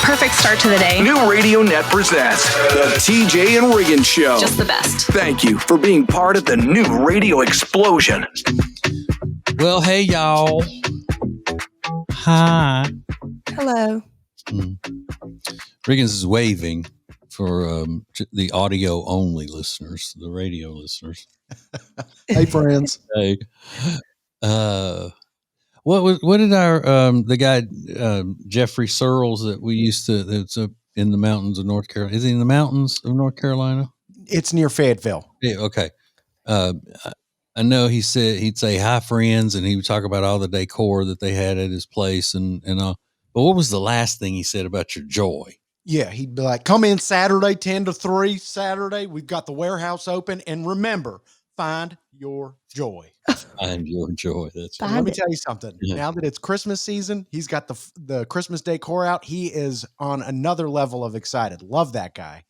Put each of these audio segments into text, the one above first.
perfect start to the day. New Radio Net presents the TJ and Riggins Show. Just the best. Thank you for being part of the new radio explosion. Well, hey, y'all. Hi. Hello. Riggins is waving for the audio only listeners, the radio listeners. Hey, friends. Hey. What did our the guy Jeffrey Searles that we used to that's up in the mountains of North Carolina? Is he in the mountains of North Carolina? It's near Fayetteville. Yeah. Okay. I know he said he'd say hi, friends, and he would talk about all the decor that they had at his place and all. But what was the last thing he said about your joy? Yeah, he'd be like, come in Saturday, 10 to 3 Saturday. We've got the warehouse open. And remember, find your joy. Find your joy. That's right. Let me tell you something. Yeah. Now that it's Christmas season, he's got the Christmas decor out. He is on another level of excited. Love that guy.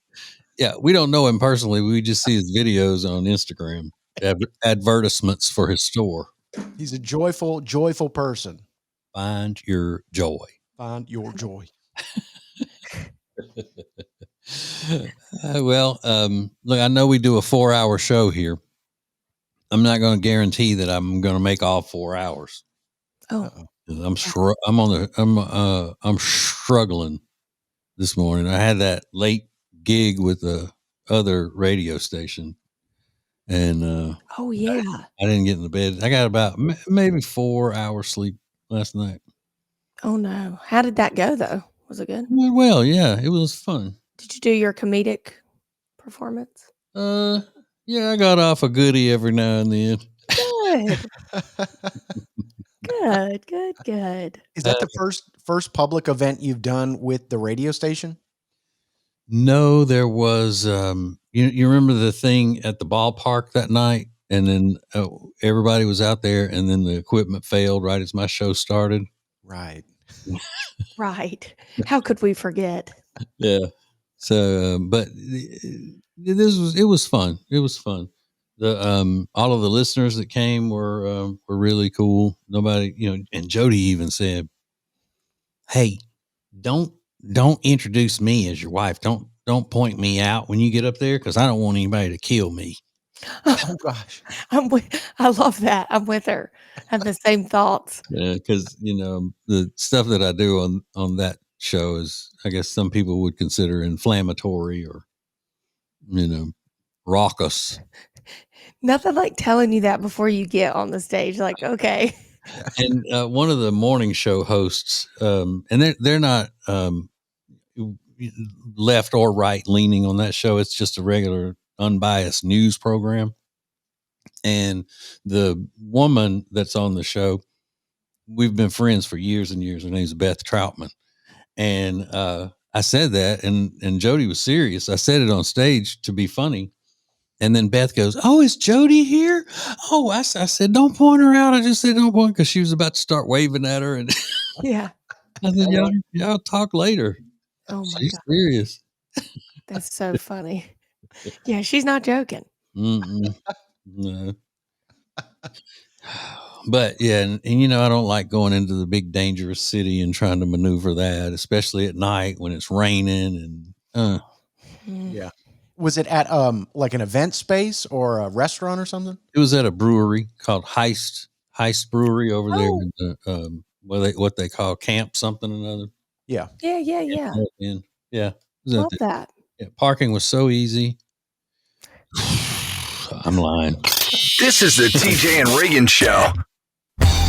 Yeah, we don't know him personally. We just see his videos on Instagram, advertisements for his store. He's a joyful person. Find your joy. Find your joy. Look, I know we do a 4-hour show here. I'm not going to guarantee that I'm going to make all 4 hours. Oh, I'm struggling this morning. I had that late gig with the other radio station, and oh yeah, I didn't get in the bed. I got about maybe 4 hours sleep last night. Oh no, how did that go though? Was it good? Well, yeah, it was fun. Did you do your comedic performance? Yeah, I got off a goodie every now and then. Good. Is that the first public event you've done with the radio station? No, there was. You remember the thing at the ballpark that night, and then everybody was out there, and then the equipment failed right as my show started. Right. Right. How could we forget? Yeah. So, but it was fun. It was fun. The all of the listeners that came were really cool. Nobody, and Jody even said, "Hey, don't introduce me as your wife. Don't point me out when you get up there because I don't want anybody to kill me." Oh gosh, I love that. I'm with her. I have the same thoughts. Yeah, because the stuff that I do on that show is, I guess some people would consider inflammatory or raucous. Nothing like telling you that before you get on the stage. Like, okay. And one of the morning show hosts, and they're not left or right leaning on that show. It's just a regular unbiased news program. And the woman that's on the show, we've been friends for years and years. Her name's Beth Troutman. And I said that, and Jody was serious. I said it on stage to be funny. And then Beth goes, "Oh, is Jody here?" Oh, I said, "Don't point her out." I just said, "Don't point," because she was about to start waving at her. And yeah. I said, y'all talk later. Oh my She's God. serious. That's so funny. Yeah, she's not joking. No. But yeah, and I don't like going into the big dangerous city and trying to maneuver that, especially at night when it's raining and yeah. Was it at like an event space or a restaurant or something? It was at a brewery called Heist Brewery over there in the what they call Camp something or another. Yeah. Yeah. Love that. Yeah, parking was so easy. I'm lying. This is the TJ and Riggins Show.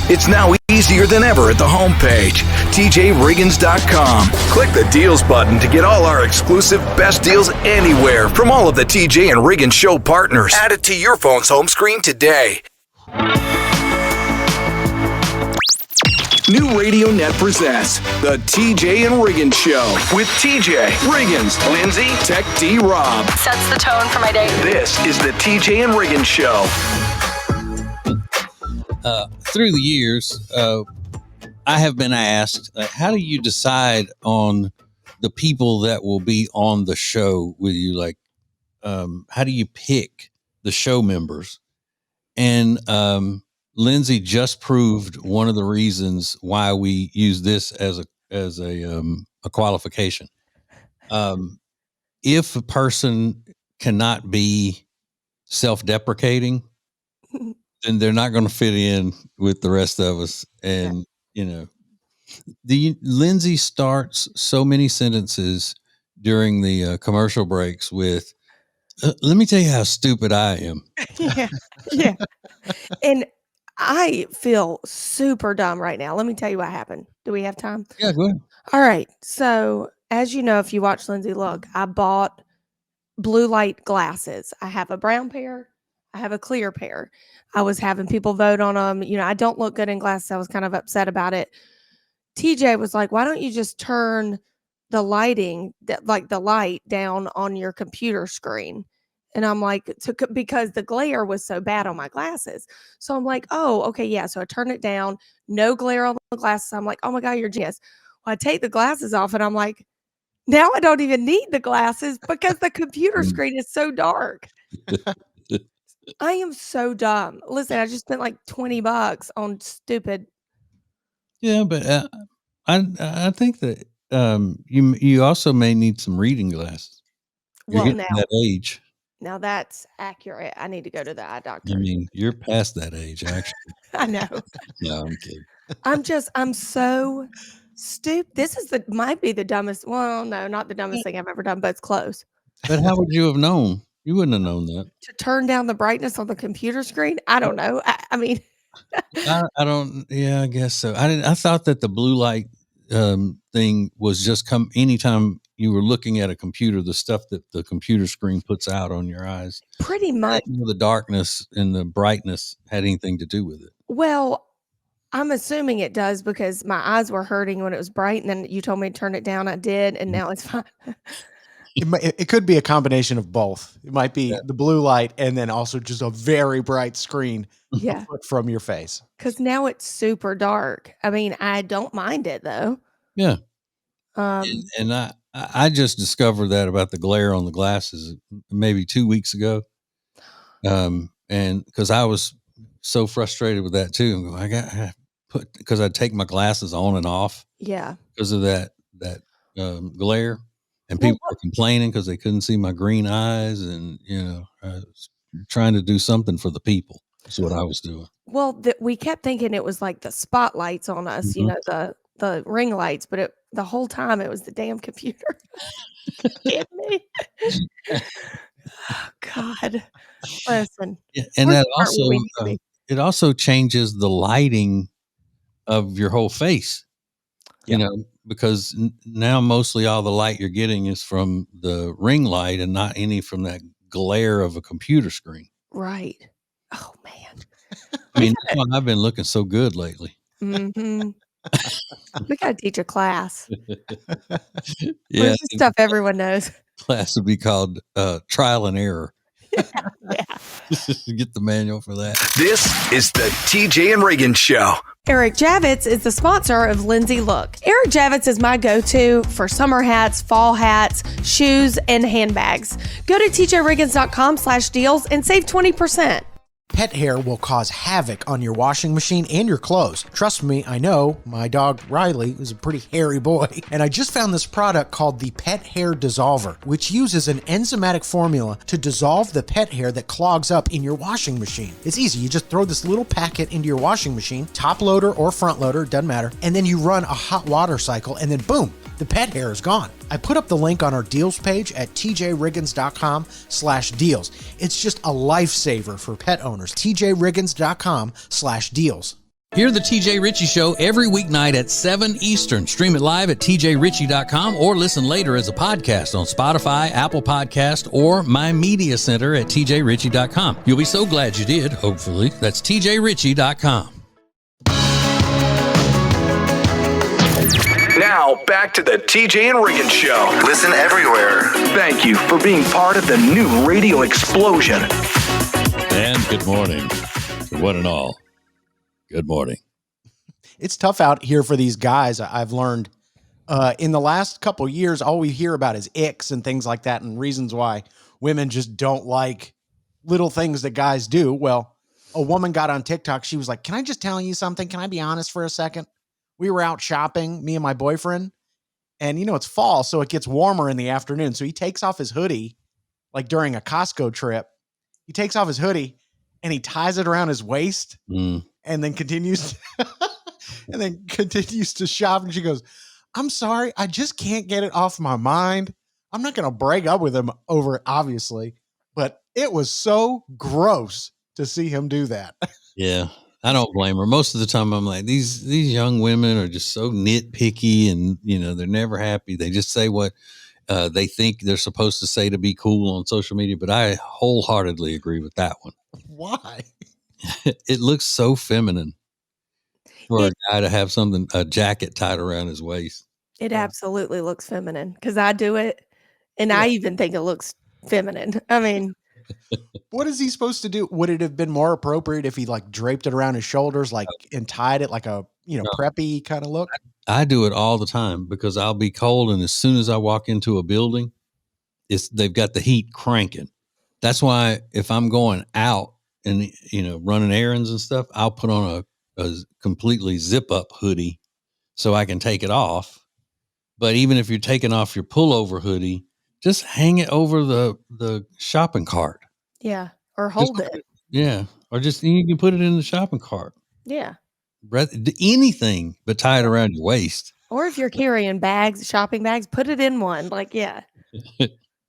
It's now easier than ever at the homepage, tjriggins.com. Click the deals button to get all our exclusive best deals anywhere from all of the TJ and Riggins Show partners. Add it to your phone's home screen today. New Radio Net presents the TJ and Riggins Show with TJ, Riggins, Lindsay, Tech D Rob. Sets the tone for my day. This is the TJ and Riggins Show. Through the years, I have been asked, how do you decide on the people that will be on the show with you? Like, how do you pick the show members? And Lindsay just proved one of the reasons why we use this as a a qualification. If a person cannot be self-deprecating, then they're not going to fit in with the rest of us. And, Lindsay starts so many sentences during the commercial breaks with, let me tell you how stupid I am. Yeah. Yeah. And I feel super dumb right now. Let me tell you what happened. Do we have time? Yeah, go ahead. All right. So, as you know, if you watch Lindsay Look, I bought blue light glasses. I have a brown pair. I have a clear pair. I was having people vote on them. I don't look good in glasses. I was kind of upset about it. TJ was like, why don't you just turn the lighting, like the light down on your computer screen? And I'm like, because the glare was so bad on my glasses. So I'm like, oh, okay, yeah. So I turn it down, no glare on the glasses. I'm like, oh my God, you're genius. Well, I take the glasses off and I'm like, now I don't even need the glasses because the computer screen is so dark. I am so dumb. Listen, I just spent like $20 on stupid. Yeah, but I think that you also may need some reading glasses. You're Well, getting to that age. now that's accurate. I need to go to the eye doctor. I mean, you're past that age, actually. I know. No, I'm kidding. I'm so stupid. Might be the dumbest. Well, no, not the dumbest thing I've ever done, but it's close. But how would you have known? You wouldn't have known that. To turn down the brightness on the computer screen? I don't know. I mean, I don't. Yeah, I guess so. I thought that the blue light thing was just anytime you were looking at a computer, the stuff that the computer screen puts out on your eyes. pretty much. The darkness and the brightness had anything to do with it. Well, I'm assuming it does because my eyes were hurting when it was bright, and then you told me to turn it down. I did, and now it's fine. It could be a combination of both. It might be the blue light and then also just a very bright screen Yeah, from your face. because now it's super dark. I mean, I don't mind it though. Yeah. Um, And I just discovered that about the glare on the glasses maybe 2 weeks ago. And because I was so frustrated with that too. Because I'd take my glasses on and off yeah. because of that glare, and people were complaining because they couldn't see my green eyes, and I was trying to do something for the people. That's what I was doing. Well, we kept thinking it was like the spotlights on us, the ring lights, but the whole time it was the damn computer. Kidding me? Oh, God, listen. Yeah, and We're that smart where also we need to be. it also changes the lighting of your whole face. Yeah. Because now mostly all the light you're getting is from the ring light and not any from that glare of a computer screen. Right. Oh man. I mean, that's why I've been looking so good lately. Mm-hmm. We gotta teach a class. Yeah, There's just stuff everyone knows. class would be called trial and error. Yeah. Get the manual for that. This is the TJ and Riggins Show. Eric Javits is the sponsor of Lindsay Look. Eric Javits is my go-to for summer hats, fall hats, shoes, and handbags. Go to tjriggins.com/deals and save 20%. Pet hair will cause havoc on your washing machine and your clothes. Trust me, I know. My dog Riley is a pretty hairy boy, and I just found this product called the Pet Hair Dissolver, which uses an enzymatic formula to dissolve the pet hair that clogs up in your washing machine. It's easy. You just throw this little packet into your washing machine, top loader or front loader, doesn't matter, and then you run a hot water cycle, and then boom, the pet hair is gone. I put up the link on our deals page at tjriggins.com/deals. It's just a lifesaver for pet owners. tjriggins.com/deals. Hear the TJ Ritchie Show every weeknight at 7 Eastern. Stream it live at tjritchie.com or listen later as a podcast on Spotify, Apple Podcast, or my media center at tjritchie.com. You'll be so glad you did, hopefully. That's tjritchie.com. Now, back to the TJ and Riggins Show. Listen everywhere. Thank you for being part of the new radio explosion. And good morning to one and all. Good morning. It's tough out here for these guys. I've learned in the last couple of years, all we hear about is icks and things like that and reasons why women just don't like little things that guys do. Well, a woman got on TikTok. She was like, can I just tell you something? Can I be honest for a second? We were out shopping, me and my boyfriend, And it's fall, so it gets warmer in the afternoon. So he takes off his hoodie, like during a Costco trip. He takes off his hoodie and he ties it around his waist and then continues to shop. And she goes, I'm sorry, I just can't get it off my mind. I'm not going to break up with him over it, obviously, but it was so gross to see him do that. Yeah. I don't blame her. Most of the time I'm like, these young women are just so nitpicky and, they're never happy. They just say what they think they're supposed to say to be cool on social media. But I wholeheartedly agree with that one. Why? It looks so feminine for a guy to have a jacket tied around his waist. It absolutely looks feminine because I do it. And I even think it looks feminine. I mean, what is he supposed to do? Would it have been more appropriate if he like draped it around his shoulders, like and tied it like a, preppy kind of look? I do it all the time because I'll be cold. And as soon as I walk into a building, they've got the heat cranking. That's why if I'm going out and, running errands and stuff, I'll put on a completely zip up hoodie so I can take it off. But even if you're taking off your pullover hoodie, just hang it over the shopping cart. Yeah. Or hold it. Yeah. Or just, you can put it in the shopping cart. Yeah. Anything but tie it around your waist. Or if you're carrying shopping bags, put it in one. Like, yeah.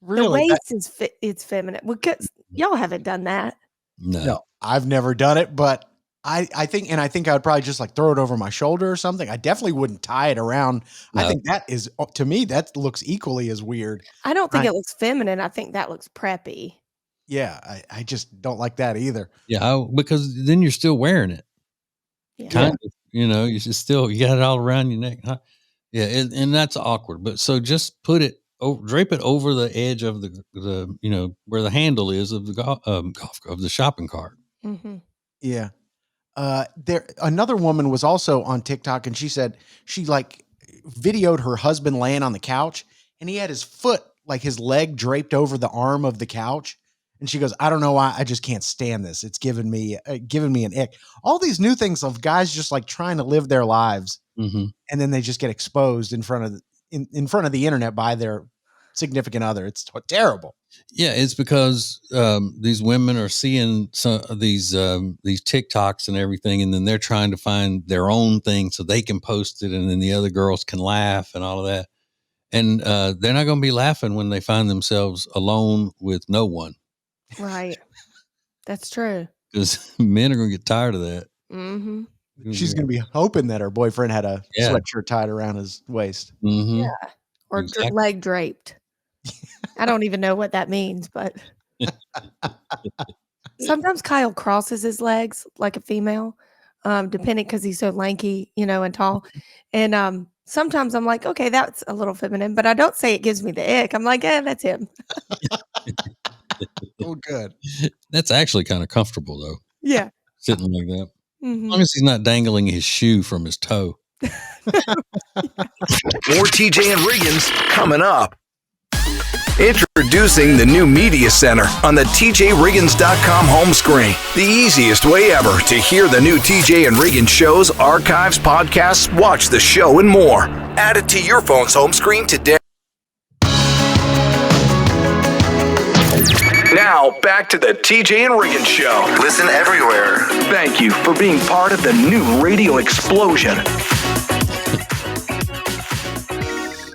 Really? The waist it's feminine. Because y'all haven't done that. No, I've never done it, but I think I would probably just like throw it over my shoulder or something. I definitely wouldn't tie it around. No. I think that is, to me, that looks equally as weird. I don't think it looks feminine. I think that looks preppy. Yeah. I just don't like that either. Yeah. Because then you're still wearing it. Yeah. Kind of, you got it all around your neck. Huh? Yeah. And that's awkward. But so just drape it over the edge of the where the handle is of the of the shopping cart. Mm-hmm. Yeah. Another woman was also on TikTok and she said she like videoed her husband laying on the couch and he had his foot, like his leg draped over the arm of the couch. And she goes, I don't know why. I just can't stand this. It's giving me an ick. All these new things of guys just like trying to live their lives. Mm-hmm. And then they just get exposed in front of the internet by their significant other. It's terrible. Yeah, it's because these women are seeing some of these TikToks and everything, and then they're trying to find their own thing so they can post it, and then the other girls can laugh and all of that. And they're not going to be laughing when they find themselves alone with no one. Right. That's true. Because men are going to get tired of that. Mm-hmm. She's going to be hoping that her boyfriend had a sweatshirt tied around his waist. Mm-hmm. Yeah. Or leg draped. I don't even know what that means, but sometimes Kyle crosses his legs like a female, depending because he's so lanky, and tall. And sometimes I'm like, okay, that's a little feminine, but I don't say it gives me the ick. I'm like, that's him. Oh, good. That's actually kind of comfortable, though. Yeah. Sitting like that. Mm-hmm. As long as he's not dangling his shoe from his toe. More TJ and Riggins coming up. Introducing the new Media Center on the TJRiggins.com home screen. The easiest way ever to hear the new TJ and Riggins shows, archives, podcasts, watch the show, and more. Add it to your phone's home screen today. Now, back to the TJ and Riggins Show. Listen everywhere. Thank you for being part of the new radio explosion.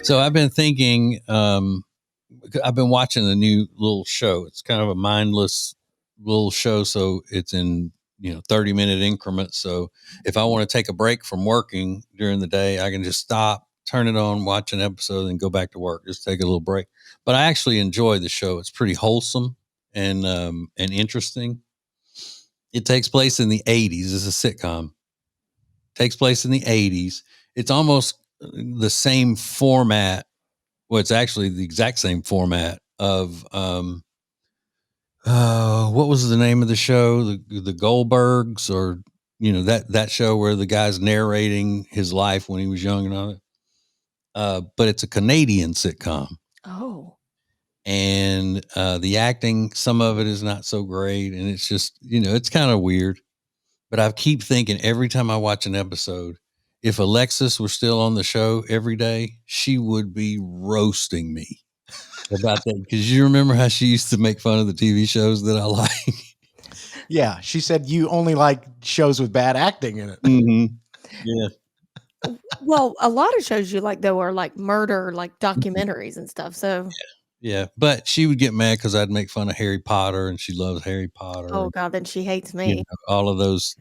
So I've been thinking, I've been watching a new little show. It's kind of a mindless little show. So it's in, 30-minute increments. So if I want to take a break from working during the day, I can just stop, turn it on, watch an episode, and go back to work. Just take a little break. But I actually enjoy the show. It's pretty wholesome and interesting. It takes place in the 80s. It's a sitcom. Takes place in the 80s. It's almost the same format. Well, it's actually the exact same format of what was the name of the show? The Goldbergs, or that show where the guy's narrating his life when he was young and all that. But it's a Canadian sitcom. Oh. And the acting, some of it is not so great, and it's just it's kind of weird. But I keep thinking every time I watch an episode, if Alexis were still on the show every day, she would be roasting me about that. Because you remember how she used to make fun of the TV shows that I like. Yeah, she said you only like shows with bad acting in it. Mm-hmm. Yeah. Well, a lot of shows you like though are like murder, like documentaries and stuff. So, Yeah, but she would get mad because I'd make fun of Harry Potter, and she loves Harry Potter. oh god, then she hates You me. know, all of those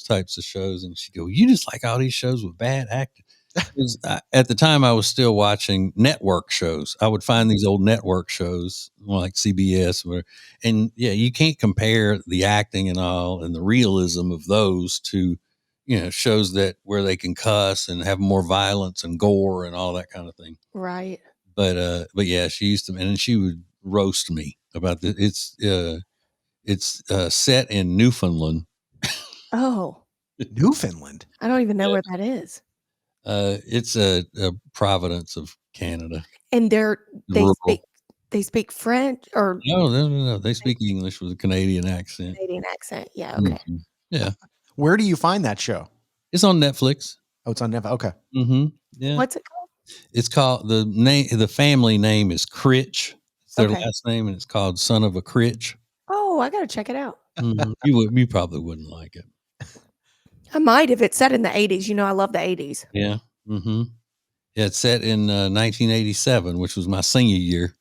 types of shows, and she'd go, "You just like all these shows with bad acting." 'Cause at the time, I was still watching network shows. I would find these old network shows like CBS, and yeah, you can't compare the acting and all and the realism of those to, shows that where they can cuss and have more violence and gore and all that kind of thing. Right. But yeah, she used to, and she would roast me about the. It's set in Newfoundland. Oh, Newfoundland. I don't even know Yeah. where that is. It's a Providence of Canada. And they Rural. speak French or No. They speak English with a Canadian accent. Canadian accent. Yeah. Okay. Mhm. Yeah, Where do you find that show? it's on Netflix. Oh, it's on Netflix. Okay. Mm-hmm. Yeah, What's it called? it's called the name. The family name is Critch. It's their Okay. last name, and it's called Son of a Critch. Oh, I gotta check it out. Mhm. You probably wouldn't like it. I might if it's set in the 80s. You know, I love the 80s. Yeah. Mm-hmm. Yeah, it's set in 1987, which was my senior year.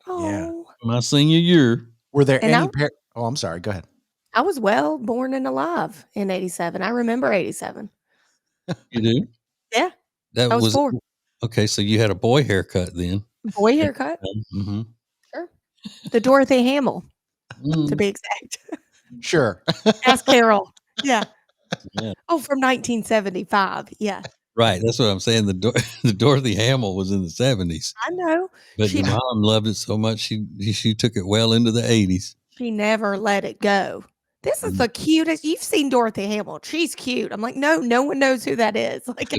Oh, My senior year. Were there And any? I- Oh, I'm sorry. Go ahead. I was well born and alive in 87. I remember 87. You do? Yeah. That I was 4. okay. So you had a boy haircut then. Boy haircut. Mm-hmm. Sure. The Dorothy Hamill, Mm. to be exact. Sure. Ask Carol. Yeah. Yeah. Oh, from 1975. Yeah. Right. That's what I'm saying. The Dorothy Hamill was in the 70s, I know. but She- your mom loved it so much she took it well into the 80s. She never let it go. This is the cutest. You've seen Dorothy Hamill. She's cute. I'm like, no one knows who that is. Like,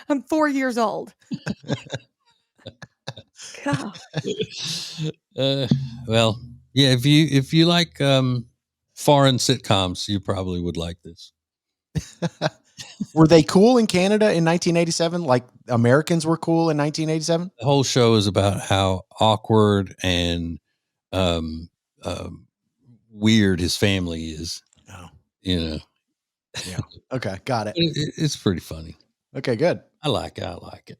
I'm 4 years old. God. Well, yeah. If you like foreign sitcoms, you probably would like this. Were they cool in Canada in 1987? Like Americans were cool in 1987? The whole show is about how awkward and weird his family is. Oh. Yeah, Okay. Got it. it's pretty funny. Okay. Good. I like it.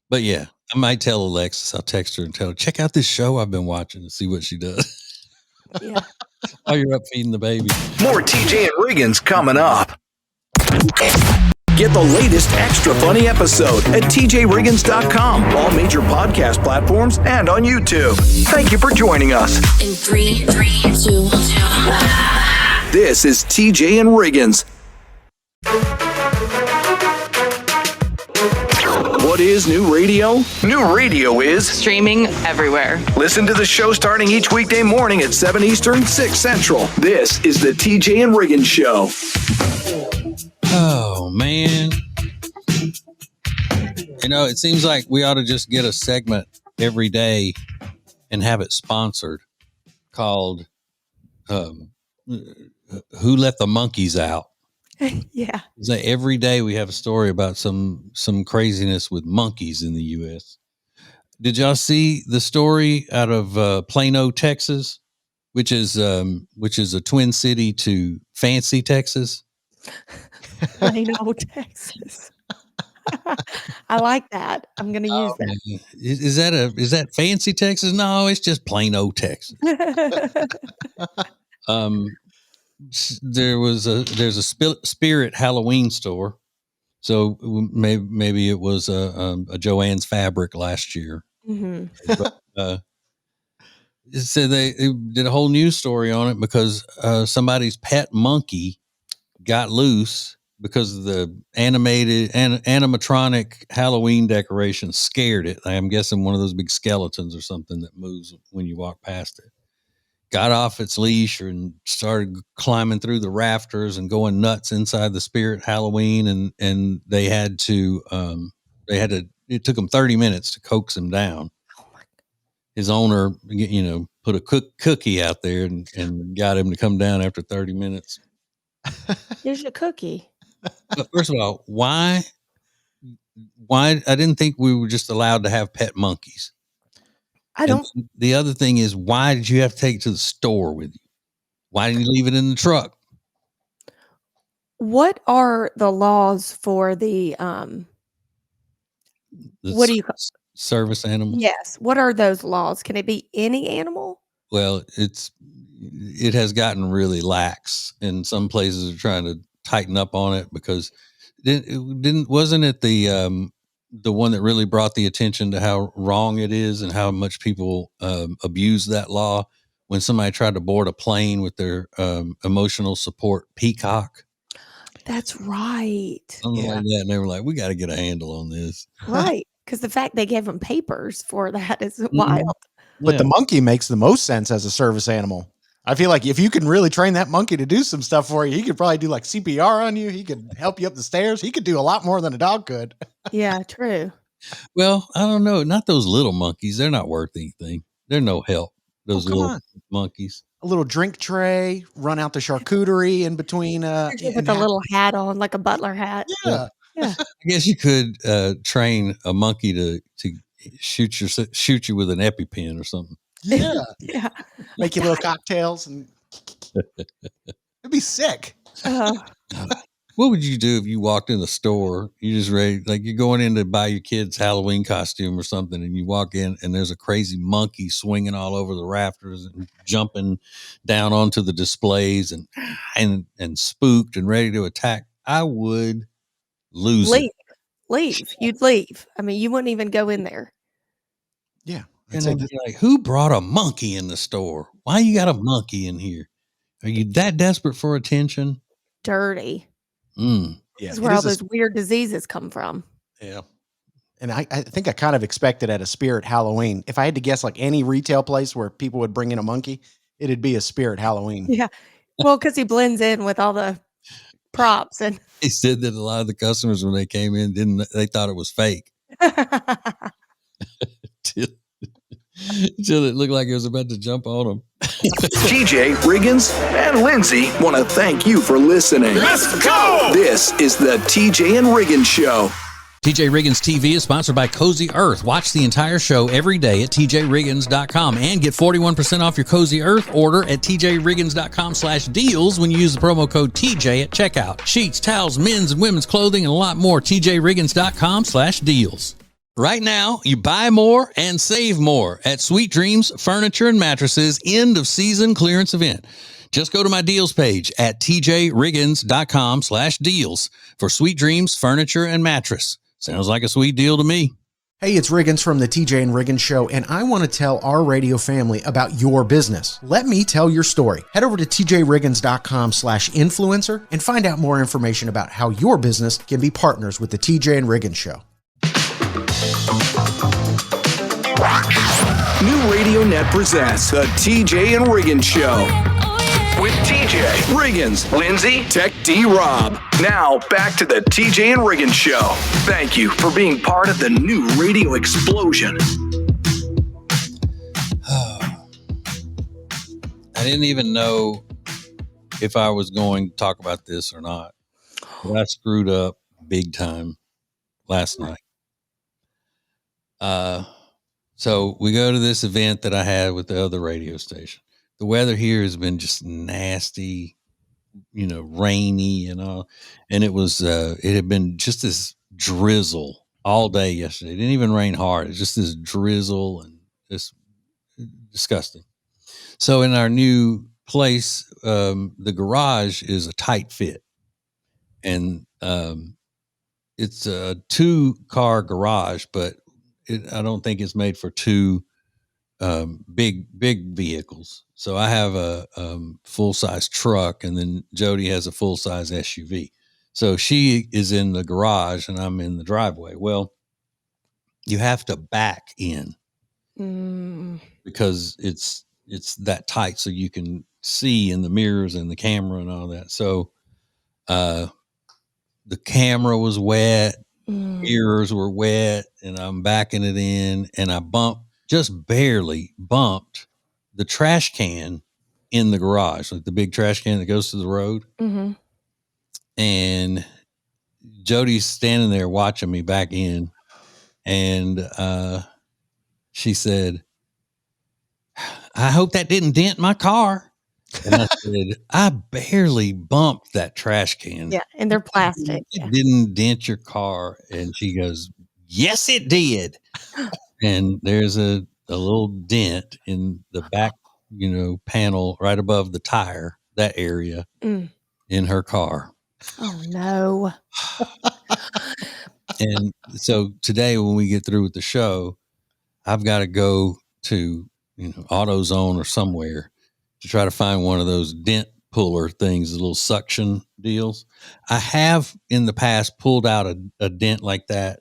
But yeah, I might tell Alexis. I'll text her and tell her, check out this show I've been watching and see what she does Yeah. while you're up feeding the baby. More TJ and Riggins coming up. Get the latest extra funny episode at tjriggins.com, all major podcast platforms, and on YouTube. Thank you for joining us. In 3, 2, 1. This is TJ and Riggins. What is new radio? New radio is Streaming everywhere. listen to the show starting each weekday morning at 7 Eastern, 6 Central. This is the TJ and Riggins Show. Oh man. It seems like we ought to just get a segment every day and have it sponsored called Who Let the Monkeys Out? Yeah. Is that every day we have a story about some craziness with monkeys in the U.S. Did y'all see the story out of Plano, Texas, which is a twin city to Fancy, Texas? Plano, Texas. I like that. I'm going to use Is that Fancy, Texas? No, it's just Plano, Texas. that. There's a Spirit Halloween store, so maybe it was a Joann's Fabric last year. Hmm. But, so they did a whole news story on it because somebody's pet monkey got loose because of the animatronic Halloween decoration scared it. I'm guessing one of those big skeletons or something that moves when you walk past it. Got off its leash and started climbing through the rafters and going nuts inside the Spirit Halloween. And they had to, it took them 30 minutes to coax him down. Oh my God. His owner, put a cookie out there and got him to come down after 30 minutes. Here's your cookie. But first of all, why why I didn't think we were just allowed to have pet monkeys. I don't. And the other thing is, why did you have to take it to the store with you? Why didn't you leave it in the truck? What are the laws for the The what do you call? service animals? Yes. What are those laws? Can it be any animal? Well, it has gotten really lax, and some places are trying to tighten up on it because wasn't it the one that really brought the attention to how wrong it is and how much people abuse that law when somebody tried to board a plane with their emotional support peacock, That's right. something like that, and they were like, "We got to get a handle on this." Right. Because the fact they gave them papers for that is Mhm. wild. But the Yeah. monkey makes the most sense as a service animal. I feel like if you can really train that monkey to do some stuff for you, he could probably do like CPR on you. He could help you up the stairs. He could do a lot more than a dog could. Yeah, true. Well, I don't know. Not those little monkeys. They're not worth anything. They're no help. Those come little on. monkeys. A little drink tray, run out the charcuterie in between. Usually with a little hat on, like a butler hat. Yeah. Yeah. I guess you could train a monkey to shoot you with an EpiPen or something. Yeah. Yeah. Make you little cocktails and it'd be sick. What would you do if you walked in the store? You just ready, like you're going in to buy your kid's Halloween costume or something, and you walk in and there's a crazy monkey swinging all over the rafters and jumping down onto the displays and spooked and ready to attack. I would lose it. Leave. You'd leave. I mean, you wouldn't even go in there. Yeah. And I'd be like, who brought a monkey in the store? Why you got a monkey in here? Are you that desperate for attention? Dirty. Mm. Yeah, This is where all those weird diseases come from. Yeah. And I think I kind of expected at a Spirit Halloween. If I had to guess, like any retail place where people would bring in a monkey, it'd be a Spirit Halloween. Yeah. Well, because he blends in with all the props and He said that a lot of the customers when they came in they thought it was fake until it looked like it was about to jump on them. TJ Riggins and Lindsay want to thank you for listening. Let's go! This is the TJ and Riggins Show. TJ Riggins TV is sponsored by Cozy Earth. Watch the entire show every day at tjriggins.com and get 41% off your Cozy Earth order at tjriggins.com/deals when you use the promo code TJ at checkout. Sheets, towels, men's and women's clothing, and a lot more. tjriggins.com/deals. Right now, you buy more and save more at Sweet Dreams Furniture and Mattresses end of season clearance event. Just go to my deals page at tjriggins.com/deals for Sweet Dreams Furniture and Mattress. Sounds like a sweet deal to me. Hey, it's Riggins from the TJ and Riggins Show, and I want to tell our radio family about your business. Let me tell your story. Head over to tjriggins.com/influencer and find out more information about how your business can be partners with the TJ and Riggins Show. New Radio Net presents the TJ and Riggins Show. With TJ, Riggins, Lindsay, Tech D Rob. Now back to the TJ and Riggins Show. Thank you for being part of the new radio explosion. I didn't even know if I was going to talk about this or not. But I screwed up big time last night. So we go to this event that I had with the other radio station. The weather here has been just nasty, rainy and all. And it had been just this drizzle all day yesterday. It didn't even rain hard. It's just this drizzle and it's disgusting. So in our new place, the garage is a tight fit. And it's a 2-car garage, but I don't think it's made for 2 big vehicles. So I have a full-size truck, and then Jody has a full-size SUV. So she is in the garage and I'm in the driveway. Well, you have to back in because it's that tight so you can see in the mirrors and the camera and all that. So the camera was wet, mirrors were wet, and I'm backing it in, and I just barely bumped the trash can in the garage, like the big trash can that goes to the road. Mm-hmm. And Jody's standing there watching me back in, and she said, I hope that didn't dent my car. And I said, I barely bumped that trash can. Yeah, and they're plastic. It Yeah. didn't dent your car. And she goes, yes, it did. And there's a little dent in the back, panel right above the tire, that area Mm. in her car. Oh no. And so today when we get through with the show, I've got to go to, AutoZone or somewhere to try to find one of those dent puller things, the little suction deals. I have in the past pulled out a dent like that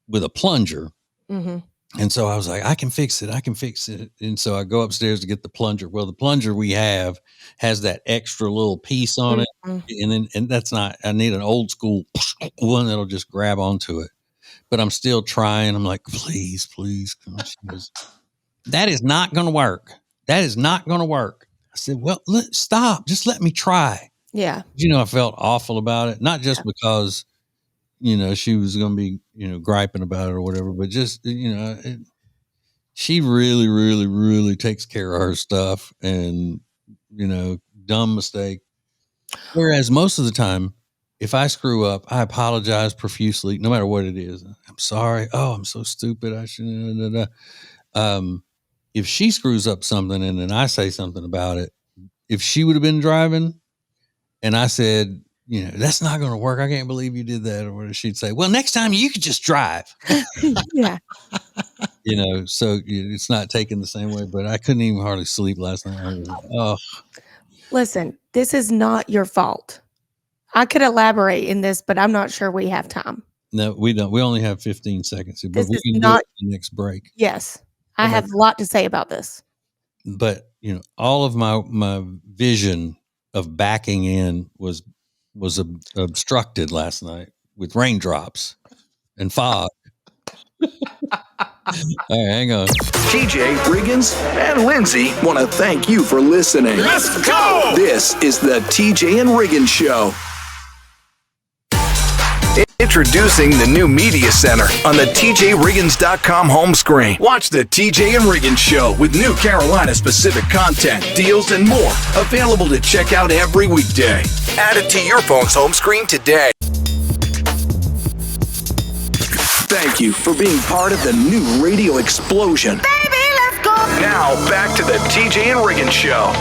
with a plunger. Mm-hmm. And so I was like, I can fix it. I can fix it. And so I go upstairs to get the plunger. Well, the plunger we have has that extra little piece on it. And that's not, I need an old school one that'll just grab onto it. But I'm still trying. I'm like, please. She goes, that is not going to work. That is not going to work. I said, well, stop. Just let me try. Yeah. I felt awful about it. Not just because, she was going to be, griping about it or whatever, but just, she really, really, really takes care of her stuff and, dumb mistake. Whereas most of the time, if I screw up, I apologize profusely, no matter what it is. I'm sorry. Oh, I'm so stupid. I shouldn't. If she screws up something and then I say something about it, if she would have been driving and I said, that's not going to work. I can't believe you did that. Or whatever, she'd say, well, next time you could just drive. Yeah. So it's not taken the same way, but I couldn't even hardly sleep last night. Listen, this is not your fault. I could elaborate in this, but I'm not sure we have time. No, we don't. We only have 15 seconds, but This we is can not do it the next break. Yes. I have a lot to say about this. But all of my vision of backing in was obstructed last night with raindrops and fog. All right, hang on. TJ Riggins and Lindsay want to thank you for listening. Let's go! This is the TJ and Riggins Show. Introducing the new Media Center on the TJRiggins.com home screen. Watch the TJ and Riggins Show with new Carolina-specific content, deals, and more. Available to check out every weekday. Add it to your phone's home screen today. Thank you for being part of the new radio explosion. Baby, let's go! Now, back to the TJ and Riggins Show.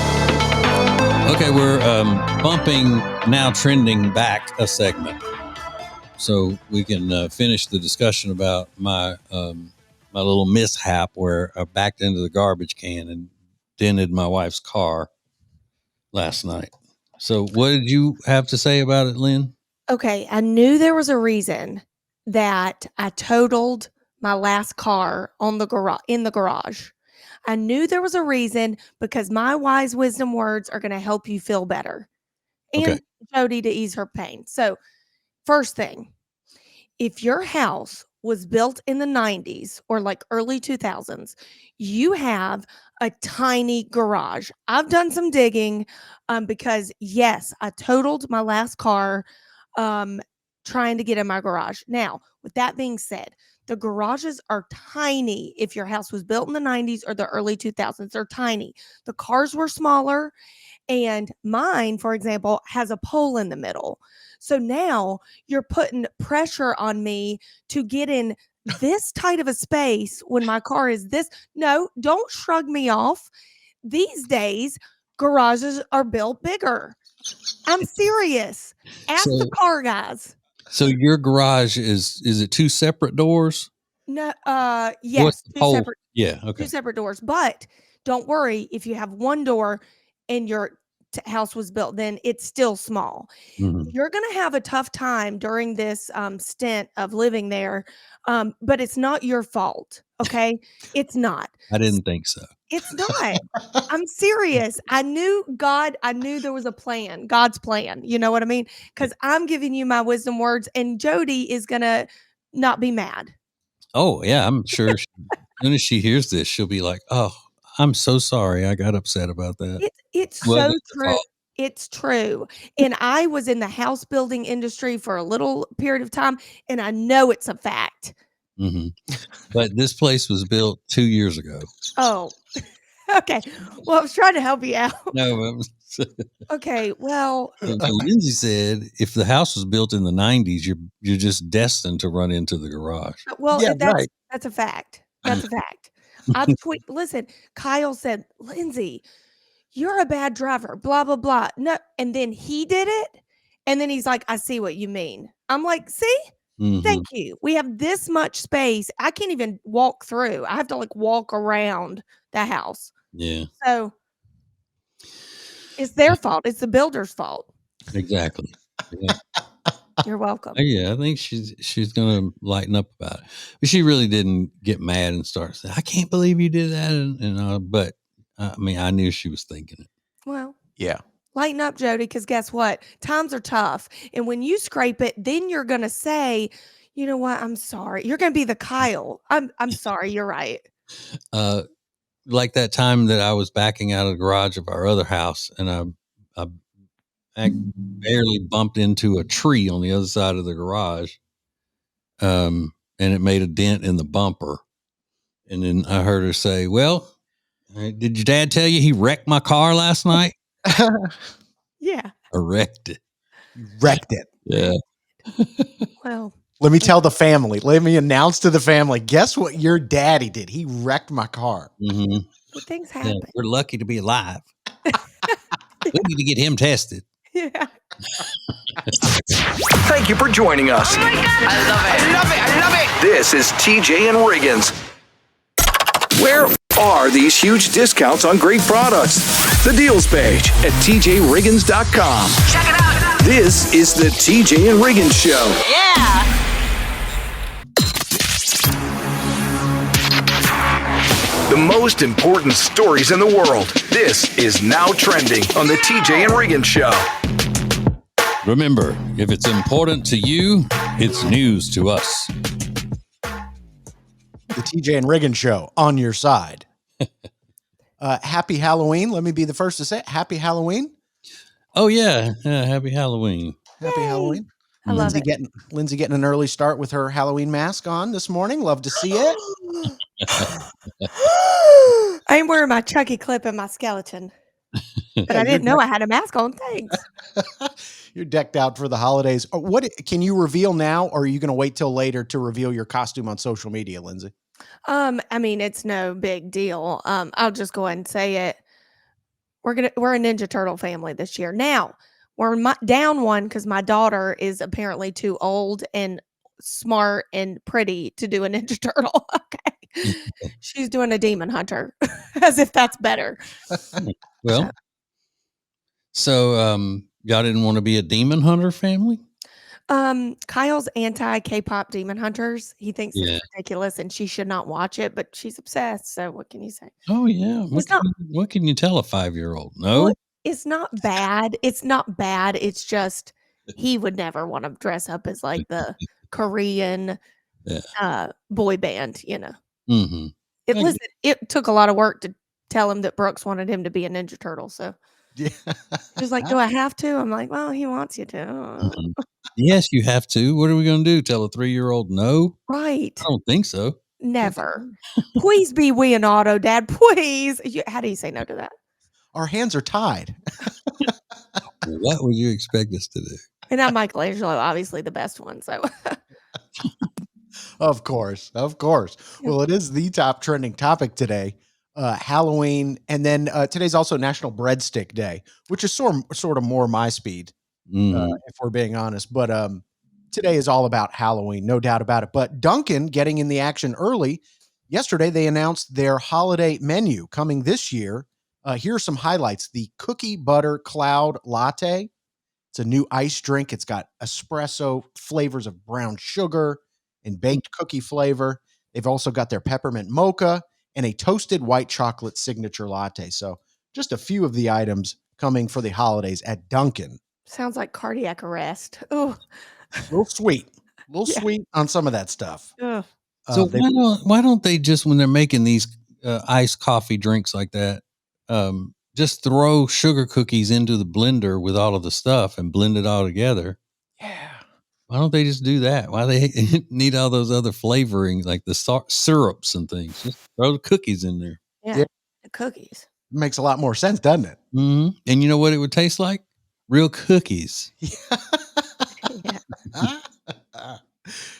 Okay, we're bumping Now Trending back a segment. So we can finish the discussion about my little mishap where I backed into the garbage can and dented my wife's car last night. So what did you have to say about it, Lynn? Okay, I knew there was a reason that I totaled my last car in the garage. I knew there was a reason because my wise wisdom words are going to help you feel better and Jody to ease her pain. So first thing, if your house was built in the 90s or like early 2000s, you have a tiny garage. I've done some digging because, yes, I totaled my last car trying to get in my garage. Now, with that being said, the garages are tiny. If your house was built in the 90s or the early 2000s, they're tiny. The cars were smaller. And mine, for example, has a pole in the middle. So now you're putting pressure on me to get in this tight of a space when my car is this. No, don't shrug me off. These days, garages are built bigger. I'm serious. Ask the car guys. So your garage is it two separate doors? No, yes, separate. Yeah, okay. Two separate doors. But don't worry, if you have one door and your house was built, then it's still small. Mm-hmm. You're going to have a tough time during this stint of living there, but it's not your fault. Okay, it's not. I didn't think so. It's not. I'm serious. I knew there was a plan, God's plan. You know what I mean? Because I'm giving you my wisdom words, and Jody is going to not be mad. Oh, yeah. I'm sure as soon as she hears this, she'll be like, oh, I'm so sorry. I got upset about that. It's so true. It's true. And I was in the house building industry for a little period of time, and I know it's a fact. Mm-hmm. But this place was built 2 years ago. Oh, okay. Well, I was trying to help you out. No, Okay. Well, so Lindsay said if the house was built in the 90s, you're just destined to run into the garage. Yeah, that's a fact. That's a fact. Listen, Kyle said, Lindsay, you're a bad driver, blah, blah, blah. No, and then he did it. And then he's like, I see what you mean. I'm like, see? Mhm. Thank you. We have this much space. I can't even walk through. I have to like walk around the house. Yeah, So it's their fault. It's the builder's fault. exactly. Yeah. You're welcome. Yeah, I think she's gonna lighten up about it. But she really didn't get mad and start saying, "I can't believe you did that." But I mean, I knew she was thinking it. Well, Yeah. lighten up, Jody, because guess what? Times are tough. And when you scrape it, then you're gonna say, you know what? I'm sorry. You're gonna be the Kyle. I'm sorry, you're right. Like that time that I was backing out of the garage of our other house, and I barely bumped into a tree on the other side of the garage, and it made a dent in the bumper. And then I heard her say, "Well, did your dad tell you he wrecked my car last night?" Yeah. I wrecked it. You wrecked it. Yeah. Well, Let me tell the family. Let me announce to the family. Guess what your daddy did? He wrecked my car. Mm-hmm. things Yeah, happen. we're lucky to be alive. We need to get him tested. Yeah. Thank you for joining us. I love it. I love it. This is TJ and Riggins. Where are these huge discounts on great products? The deals page at tjriggins.com. Check it out. This is the TJ and Riggins Show. Yeah. The most important stories in the world. This is Now Trending on the TJ and Riggins Show. Remember, if it's important to you, it's news to us. The TJ and Riggins Show on your side. Happy Halloween. Let me be the first to say it. Happy Halloween. Oh, yeah. Happy Halloween. Happy Halloween. I love it. Lindsay getting an early start with her Halloween mask on this morning. Love to see it. I am wearing my Chucky clip and my skeleton. But I didn't know I had a mask on. Thanks. You're decked out for the holidays. What can you reveal now, or are you going to wait till later to reveal your costume on social media, Lindsay? I mean, it's no big deal. I'll just go ahead and say it. We're a Ninja Turtle family this year. Now we're down one because my daughter is apparently too old and smart and pretty to do a Ninja Turtle. Okay, she's doing a Demon Hunter, as if that's better. Well, so y'all didn't want to be a demon hunter family? Kyle's anti K-pop Demon Hunters. He thinks Yeah. it's ridiculous and she should not watch it, but she's obsessed. So what can you say? Oh, yeah. It's not- What can you tell a 5-year-old? No? Well, it's not bad. It's not bad. It's just he would never want to dress up as like the Korean boy band, you know. Mm-hmm. It took a lot of work to tell him that Brooks wanted him to be a Ninja Turtle. So Yeah. he was like, do I have to? I'm like, well, he wants you to. Mm-hmm. Yes, you have to. What are we going to do? Tell a 3-year-old no? Right. I don't think so. Never. Please be we and auto, Dad. Please. How do you say no to that? Our hands are tied. What would you expect us to do? And I'm Michelangelo, obviously the best one. So Of course. Yeah. Well, it is the top trending topic today, Halloween. And then today's also National Breadstick Day, which is sort of more my speed, if we're being honest. But today is all about Halloween, no doubt about it. But Dunkin' getting in the action early. Yesterday, they announced their holiday menu coming this year. Here are some highlights. The Cookie Butter Cloud Latte. It's a new ice drink. It's got espresso, flavors of brown sugar, and baked cookie flavor. They've also got their peppermint mocha and a toasted white chocolate signature latte. So just a few of the items coming for the holidays at Dunkin'. sounds like cardiac arrest. Oh, A little sweet on some of that stuff. So why don't they just, when they're making these iced coffee drinks like that, just throw sugar cookies into the blender with all of the stuff and blend it all together. Yeah. Why don't they just do that? Why they need all those other flavorings like the syrups and things? Just throw the cookies in there. Yeah. The cookies. Makes a lot more sense, doesn't it? Mm-hmm. And you know what it would taste like? Real cookies. Yeah.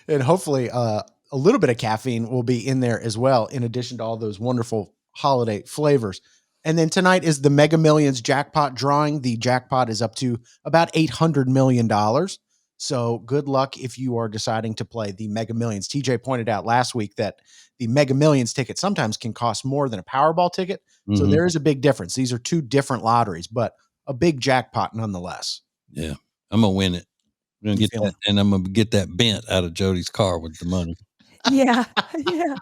And hopefully a little bit of caffeine will be in there as well, in addition to all those wonderful holiday flavors. And then tonight is the Mega Millions jackpot drawing. The jackpot is up to about $800 million. So good luck if you are deciding to play the Mega Millions. TJ pointed out last week that the Mega Millions ticket sometimes can cost more than a Powerball ticket. So Mhm. there is a big difference. These are two different lotteries, but a big jackpot nonetheless. Yeah. I'm going to win it. I'm going to You get feeling- that, and I'm going to get that bent out of Jody's car with the money. Yeah. Yeah.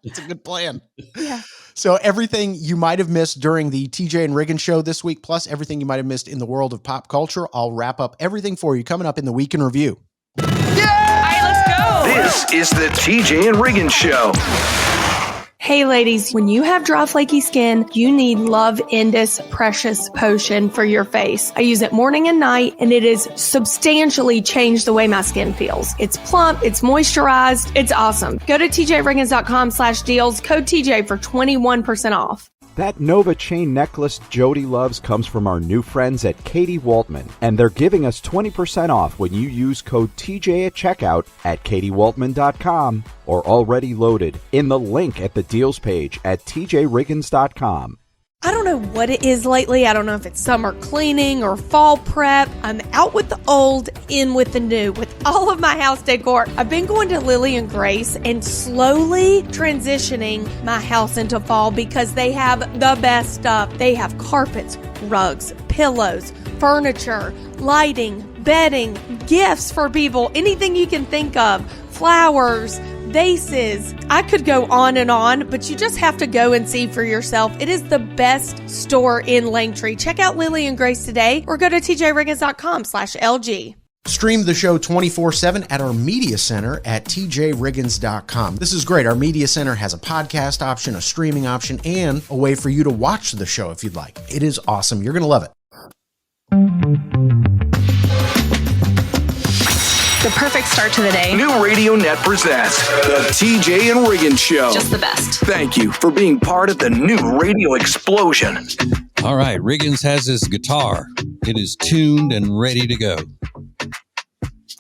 It's a good plan. Yeah. So everything you might have missed during the TJ and Riggins show this week, plus everything you might have missed in the world of pop culture, I'll wrap up everything for you coming up in the Week in Review. All right, let's go. This is the TJ and Riggins Show. Hey ladies, when you have dry flaky skin, you need Love Indus Precious Potion for your face. I use it morning and night, and it has substantially changed the way my skin feels. It's plump, it's moisturized, it's awesome. Go to tjriggins.com/deals, code TJ for 21% off. That Nova chain necklace Jody loves comes from our new friends at Katie Waltman, and they're giving us 20% off when you use code TJ at checkout at katiewaltman.com or already loaded in the link at the deals page at tjriggins.com. I don't know what it is lately. I don't know if it's summer cleaning or fall prep. I'm out with the old, in with the new, with all of my house decor. I've been going to Lily and Grace and slowly transitioning my house into fall because they have the best stuff. They have carpets, rugs, pillows, furniture, lighting, bedding, gifts for people, anything you can think of, flowers, vases. I could go on, but you just have to go and see for yourself. It is the best store in Langtree. Check out Lily and Grace today or go to tjriggins.com/LG. Stream the show 24/7 at our media center at tjriggins.com. This is great. Our media center has a podcast option, a streaming option, and a way for you to watch the show if you'd like. It is awesome. You're going to love it. The perfect start to the day. New Radio Net presents the TJ and Riggins Show. Just the best. Thank you for being part of the new radio explosion. All right. Riggins has his guitar. It is tuned and ready to go.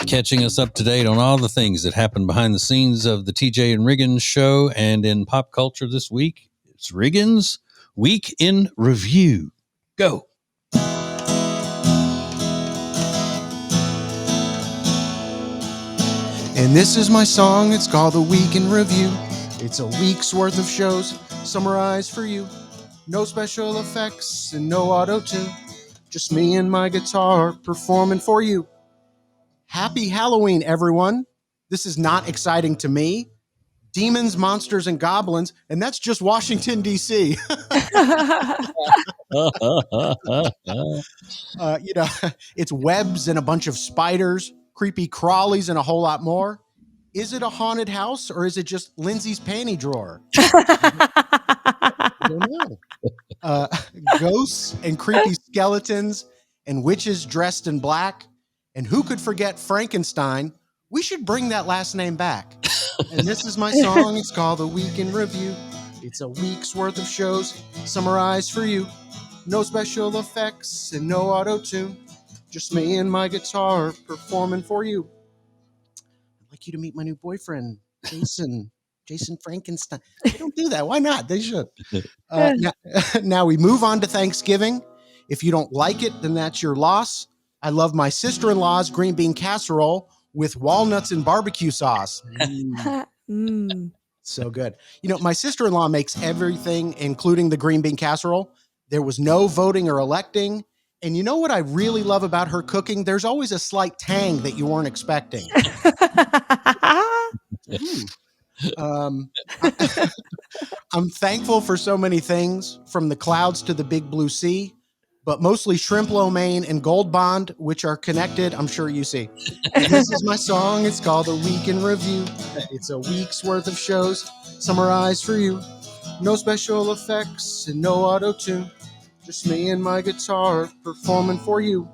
Catching us up to date on all the things that happened behind the scenes of the TJ and Riggins show and in pop culture this week. It's Riggins Week in Review. Go. And this is my song. It's called The Week in Review. It's a week's worth of shows summarized for you. No special effects and no auto-tune. Just me and my guitar performing for you. Happy Halloween, everyone. This is not exciting to me. Demons, monsters, and goblins, and that's just Washington, D.C. It's webs and a bunch of spiders, creepy crawlies, and a whole lot more. Is it a haunted house or is it just Lindsay's panty drawer? I don't know. Ghosts and creepy skeletons and witches dressed in black. And who could forget Frankenstein? We should bring that last name back. And this is my song. It's called The Week in Review. It's a week's worth of shows summarized for you. No special effects and no auto-tune. Just me and my guitar performing for you. I'd like you to meet my new boyfriend, Jason. Jason Frankenstein. They don't do that. Why not? They should. Now we move on to Thanksgiving. If you don't like it, then that's your loss. I love my sister-in-law's green bean casserole with walnuts and barbecue sauce. So good. You know, my sister-in-law makes everything, including the green bean casserole. There was no voting or electing. And you know what I really love about her cooking? There's always a slight tang that you weren't expecting. I'm thankful for so many things, from the clouds to the big blue sea, but mostly shrimp lo mein and gold bond, which are connected. I'm sure you see. And this is my song. It's called The Week in Review. It's a week's worth of shows summarized for you. No special effects and no auto-tune. Just me and my guitar performing for you.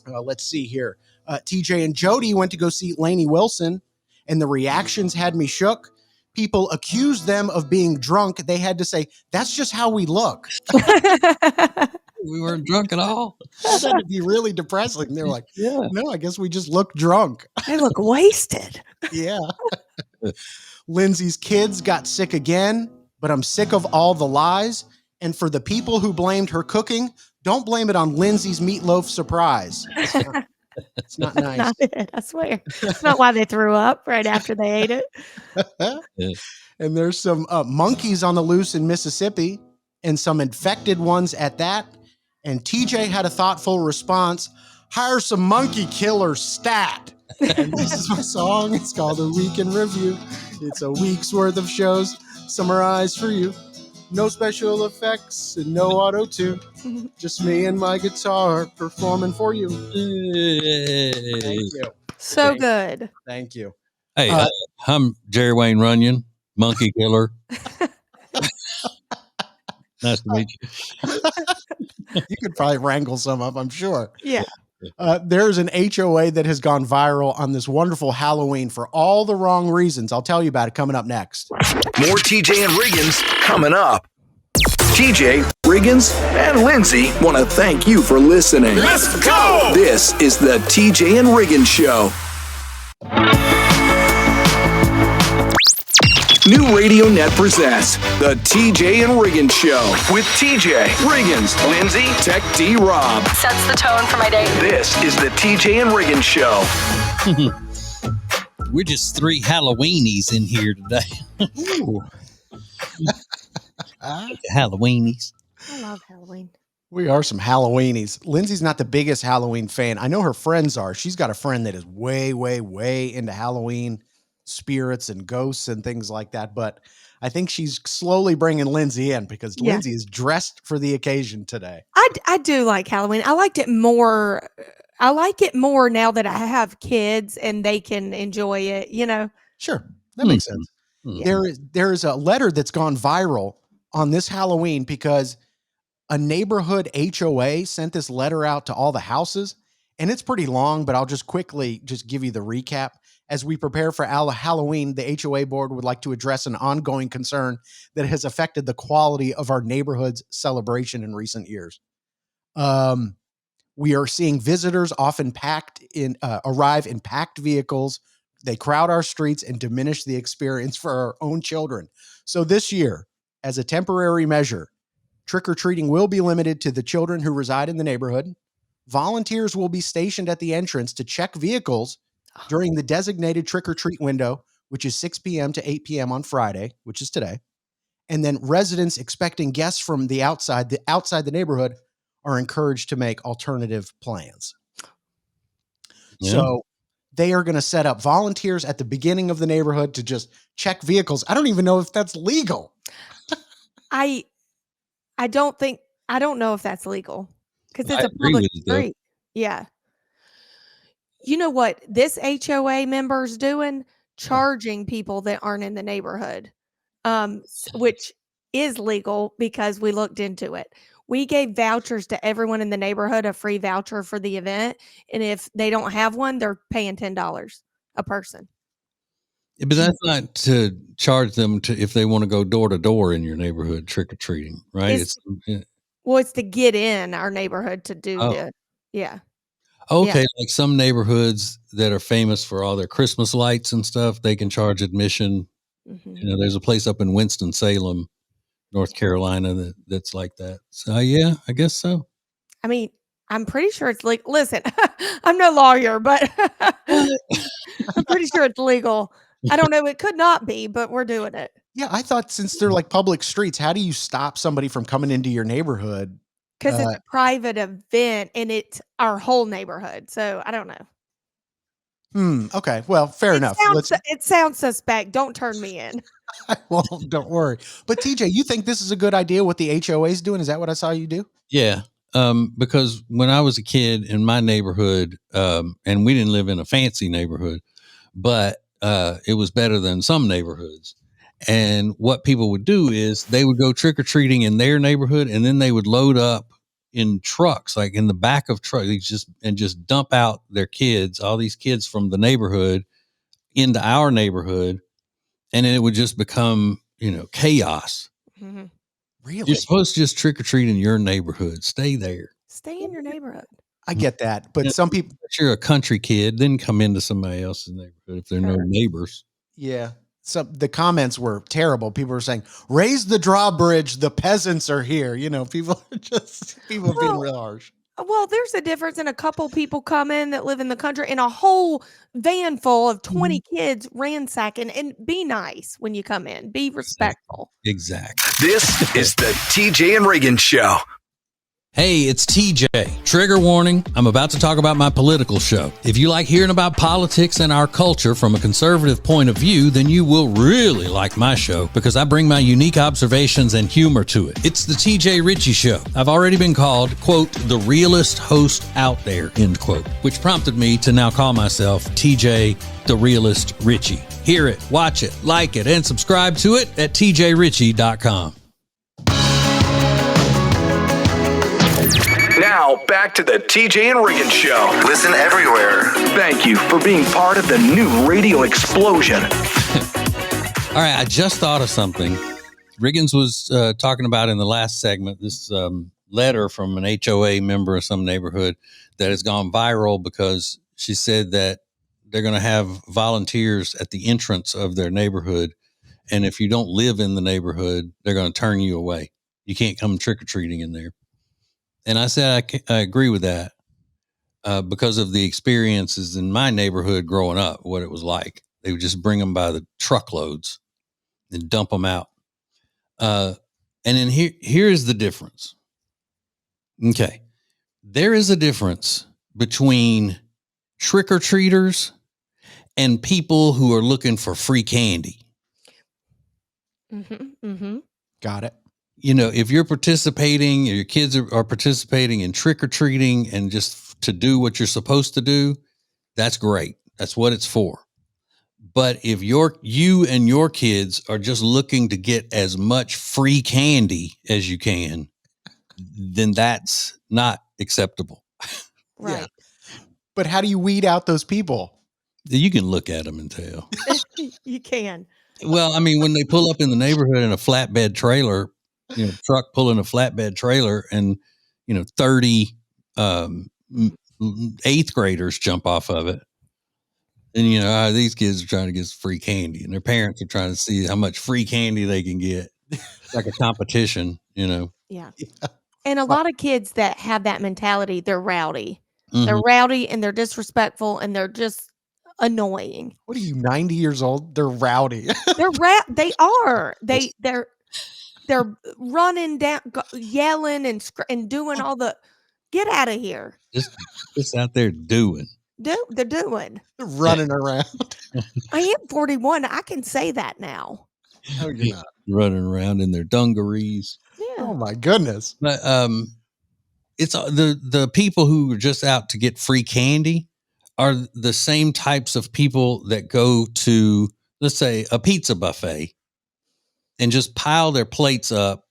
Let's see here. TJ and Jody went to go see Lainey Wilson, and the reactions had me shook. People accused them of being drunk. They had to say, that's just how we look. We weren't drunk at all. That'd be really depressing. They're like, Yeah. no, I guess we just look drunk. They look wasted. Yeah. Lindsay's kids got sick again, but I'm sick of all the lies. And for the people who blamed her cooking, don't blame it on Lindsay's meatloaf surprise. It's not nice. Not it, I swear. That's not why they threw up right after they ate it. Yeah. And there's some monkeys on the loose in Mississippi and some infected ones at that. And TJ had a thoughtful response. Hire some monkey killers stat. And this is my song. It's called A Week in Review. It's a week's worth of shows summarized for you. No special effects and no auto-tune. Just me and my guitar performing for you. Hey. Thank you. So good. Thank you. Hey, I'm Jerry Wayne Runyon, monkey killer. Nice to meet you. You could probably wrangle some up, I'm sure. Yeah. There's an HOA that has gone viral on this wonderful Halloween for all the wrong reasons. I'll tell you about it coming up next. More TJ and Riggins coming up. TJ, Riggins, and Lindsay want to thank you for listening. Let's go! This is the TJ and Riggins Show. New Radio Net presents the TJ and Riggins Show with TJ, Riggins, Lindsay, Tech D Rob. Sets the tone for my day. This is the TJ and Riggins Show. We're just three Halloweenies in here today. Halloweenies. I love Halloween. We are some Halloweenies. Lindsay's not the biggest Halloween fan. I know her friends are. She's got a friend that is way, way, way into Halloween spirits and ghosts and things like that. But I think she's slowly bringing Lindsay in because Lindsay is dressed for the occasion today. I do like Halloween. I liked it more. I like it more now that I have kids and they can enjoy it, you know? Sure. That makes sense. Mm. There is a letter that's gone viral on this Halloween because a neighborhood HOA sent this letter out to all the houses, and it's pretty long, but I'll just quickly just give you the recap. As we prepare for Halloween, the HOA board would like to address an ongoing concern that has affected the quality of our neighborhood's celebration in recent years. We are seeing visitors often arrive in packed vehicles. They crowd our streets and diminish the experience for our own children. So this year, as a temporary measure, trick-or-treating will be limited to the children who reside in the neighborhood. Volunteers will be stationed at the entrance to check vehicles during the designated trick-or-treat window, which is 6 p.m. to 8 p.m. on Friday, which is today. And then residents expecting guests from the outside the neighborhood are encouraged to make alternative plans. Yeah. So they are going to set up volunteers at the beginning of the neighborhood to just check vehicles. I don't even know if that's legal. I don't know if that's legal because it's a public street. Yeah. You know what this HOA member is doing? Charging people that aren't in the neighborhood, which is legal because we looked into it. We gave vouchers to everyone in the neighborhood, a free voucher for the event. And if they don't have one, they're paying $10 a person. Yeah, but that's not to charge them if they want to go door to door in your neighborhood trick-or-treating, right? Well, it's to get in our neighborhood to do yeah. Okay, like some neighborhoods that are famous for all their Christmas lights and stuff, they can charge admission. Mm-hmm. You know, there's a place up in Winston-Salem, North Carolina that's like that. So yeah, I guess so. I mean, I'm pretty sure it's legal. Listen, I'm no lawyer, but I'm pretty sure it's legal. I don't know. It could not be, but we're doing it. Yeah, I thought since they're like public streets, how do you stop somebody from coming into your neighborhood? Because it's a private event and it's our whole neighborhood. So I don't know. Okay. Well, fair enough. It sounds suspect. Don't turn me in. Well, don't worry. But TJ, you think this is a good idea what the HOA is doing? Is that what I saw you do? Yeah. Because when I was a kid in my neighborhood, and we didn't live in a fancy neighborhood, but it was better than some neighborhoods. And what people would do is they would go trick or treating in their neighborhood, and then they would load up in trucks, like in the back of trucks, just dump out their kids, all these kids from the neighborhood into our neighborhood, and then it would just become, chaos. Mm-hmm. Really? You're supposed to just trick or treat in your neighborhood. Stay there. Stay in your neighborhood. I get that, but some people, If you're a country kid, then come into somebody else's neighborhood if they're no neighbors. yeah. So the comments were terrible. People were saying, "Raise the drawbridge. The peasants are here." People being real harsh. Well, there's a difference in a couple people come in that live in the country and a whole van full of 20 kids ransacking. And be nice when you come in. Be respectful. Exactly. This is the TJ and Riggins Show. Hey, it's TJ. Trigger warning, I'm about to talk about my political show. If you like hearing about politics and our culture from a conservative point of view, then you will really like my show because I bring my unique observations and humor to it. It's the TJ Ritchie Show. I've already been called, quote, the realest host out there, end quote, which prompted me to now call myself TJ the Realist Ritchie. Hear it, watch it, like it, and subscribe to it at tjritchie.com. Now, back to the TJ and Riggins Show. Listen everywhere. Thank you for being part of the new radio explosion. All right, I just thought of something. Riggins was talking about in the last segment this letter from an HOA member of some neighborhood that has gone viral because she said that they're going to have volunteers at the entrance of their neighborhood. And if you don't live in the neighborhood, they're going to turn you away. You can't come trick-or-treating in there. And I said, I agree with that because of the experiences in my neighborhood growing up, what it was like. They would just bring them by the truckloads and dump them out. And then here's the difference. Okay. There is a difference between trick-or-treaters and people who are looking for free candy. Mm-hmm. Mm-hmm. Got it. If you're participating, or your kids are participating in trick-or-treating and just to do what you're supposed to do, that's great. That's what it's for. But if you and your kids are just looking to get as much free candy as you can, then that's not acceptable. Right. Yeah. But how do you weed out those people? You can look at them and tell. You can. Well, I mean, when they pull up in the neighborhood in a flatbed trailer, truck pulling a flatbed trailer and, 30 eighth graders jump off of it. And, these kids are trying to get free candy and their parents are trying to see how much free candy they can get. It's like a competition, Yeah. And a lot of kids that have that mentality, they're rowdy. Mm-hmm. They're rowdy and they're disrespectful and they're just annoying. What are you, 90 years old? They're rowdy. They are. They're running down, yelling and doing all the. Get out of here! Just out there doing. They're doing. They're running around. I am 41. I can say that now. Oh, you're not. Running around in their dungarees. Yeah. Oh my goodness. But it's the people who are just out to get free candy are the same types of people that go to, let's say, a pizza buffet and just pile their plates up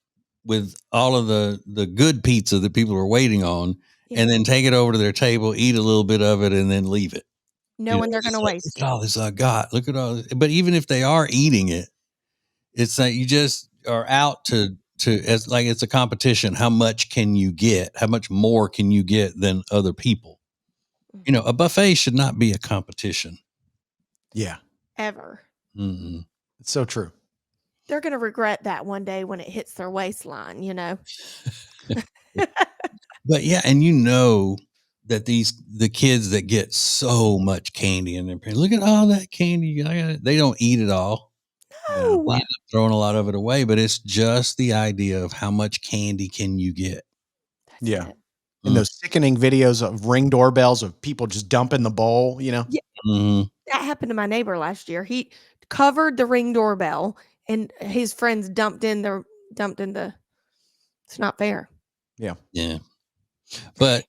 with all of the good pizza that people are waiting on, and then take it over to their table, eat a little bit of it, and then leave it. Knowing they're going to waste Look at all this I got. Look at all this. But even if they are eating it, it's like you just are out to as like it's a competition. How much can you get? How much more can you get than other people? A buffet should not be a competition. Yeah. ever. Mm-mm. It's so true. They're going to regret that one day when it hits their waistline, But yeah, and that the kids that get so much candy in their parents, look at all that candy. They don't eat it all. No. They end up throwing a lot of it away, but it's just the idea of how much candy can you get. That's Yeah. it. And those sickening videos of Ring doorbells of people just dumping the bowl, Yeah. Mm-hmm. That happened to my neighbor last year. He covered the Ring doorbell and his friends dumped in the, it's not fair. Yeah. But,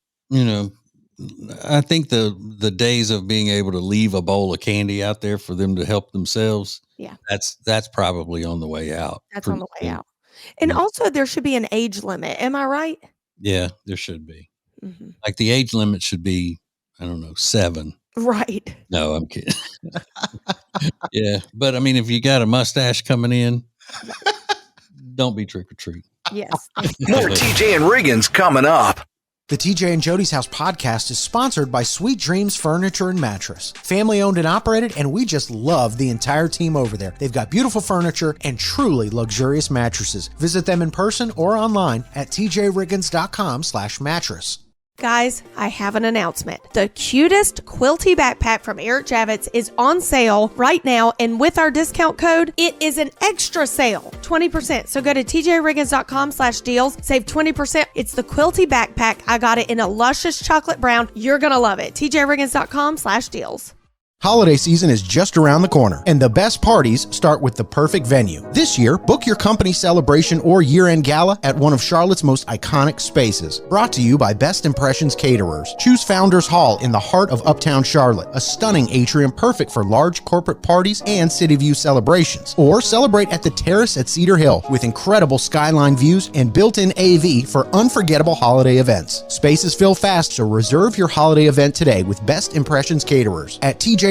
I think the days of being able to leave a bowl of candy out there for them to help themselves, Yeah. that's probably on the way out. That's on pretty the way soon. out. And Yeah. also there should be an age limit. Am I right? Yeah, there should be. Mhm. Like the age limit should be, I don't know, 7. Right. No, I'm kidding. Yeah, but I mean, if you got a mustache coming in, don't be trick or treat. Yes. Thank you. More TJ and Riggins coming up. The TJ and Jody's House podcast is sponsored by Sweet Dreams Furniture and Mattress. Family owned and operated, and we just love the entire team over there. They've got beautiful furniture and truly luxurious mattresses. Visit them in person or online at tjriggins.com/mattress. Guys, I have an announcement. The cutest quilty backpack from Eric Javits is on sale right now, and with our discount code, it is an extra sale, 20%. So go to tjriggins.com/deals, save 20%. It's the quilty backpack. I got it in a luscious chocolate brown. You're gonna love it. tjriggins.com/deals. Holiday season is just around the corner, and the best parties start with the perfect venue. This year, book your company celebration or year-end gala at one of Charlotte's most iconic spaces. Brought to you by Best Impressions Caterers. Choose Founders Hall in the heart of Uptown Charlotte, a stunning atrium perfect for large corporate parties and city view celebrations. Or celebrate at the Terrace at Cedar Hill with incredible skyline views and built-in AV for unforgettable holiday events. Spaces fill fast, so reserve your holiday event today with Best Impressions Caterers at tjriggins.com/deals.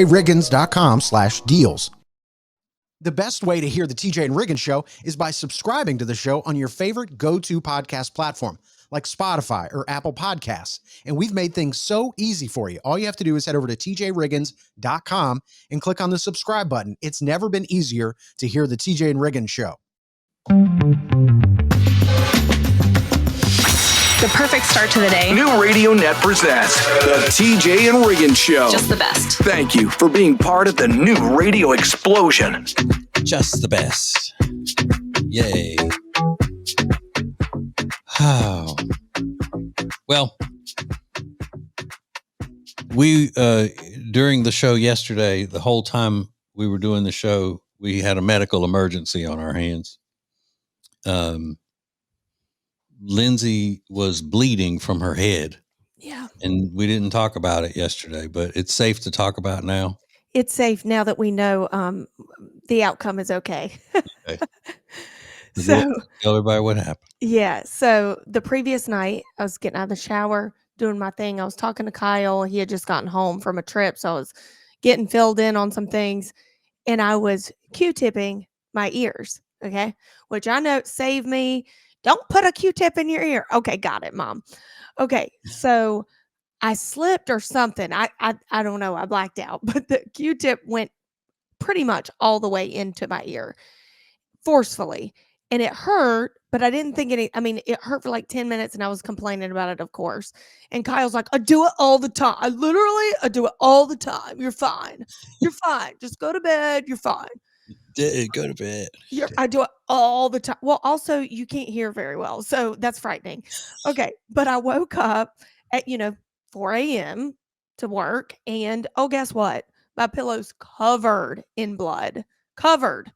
The best way to hear the TJ and Riggins show is by subscribing to the show on your favorite go-to podcast platform, like Spotify or Apple Podcasts. And we've made things so easy for you. All you have to do is head over to tjriggins.com and click on the subscribe button. It's never been easier to hear the TJ and Riggins show. The perfect start to the day. New Radio Net presents the TJ and Riggins Show. Just the best. Thank you for being part of the new radio explosion. Just the best. Yay. Oh. Well, we during the show yesterday, the whole time we were doing the show, we had a medical emergency on our hands. Lindsay was bleeding from her head. Yeah. And we didn't talk about it yesterday, but it's safe to talk about now. It's safe now that we know the outcome is okay. Okay. So, Tell everybody what happened. yeah. So the previous night, I was getting out of the shower, doing my thing. I was talking to Kyle. He had just gotten home from a trip. So I was getting filled in on some things, and I was Q-tipping my ears. Okay. Which I know saved me. Don't put a Q-tip in your ear. Okay. Got it, Mom. Okay. So I slipped or something. I don't know. I blacked out, but the Q-tip went pretty much all the way into my ear forcefully. And it hurt, but I didn't think it hurt for like 10 minutes, and I was complaining about it, of course. And Kyle's like, I do it all the time. I do it all the time. You're fine. You're fine. Just go to bed. You're fine. Go to bed. I do it all the time. Well, also, you can't hear very well, so that's frightening. Okay, but I woke up at 4 a.m. to work, and guess what? My pillow's covered in blood. Covered.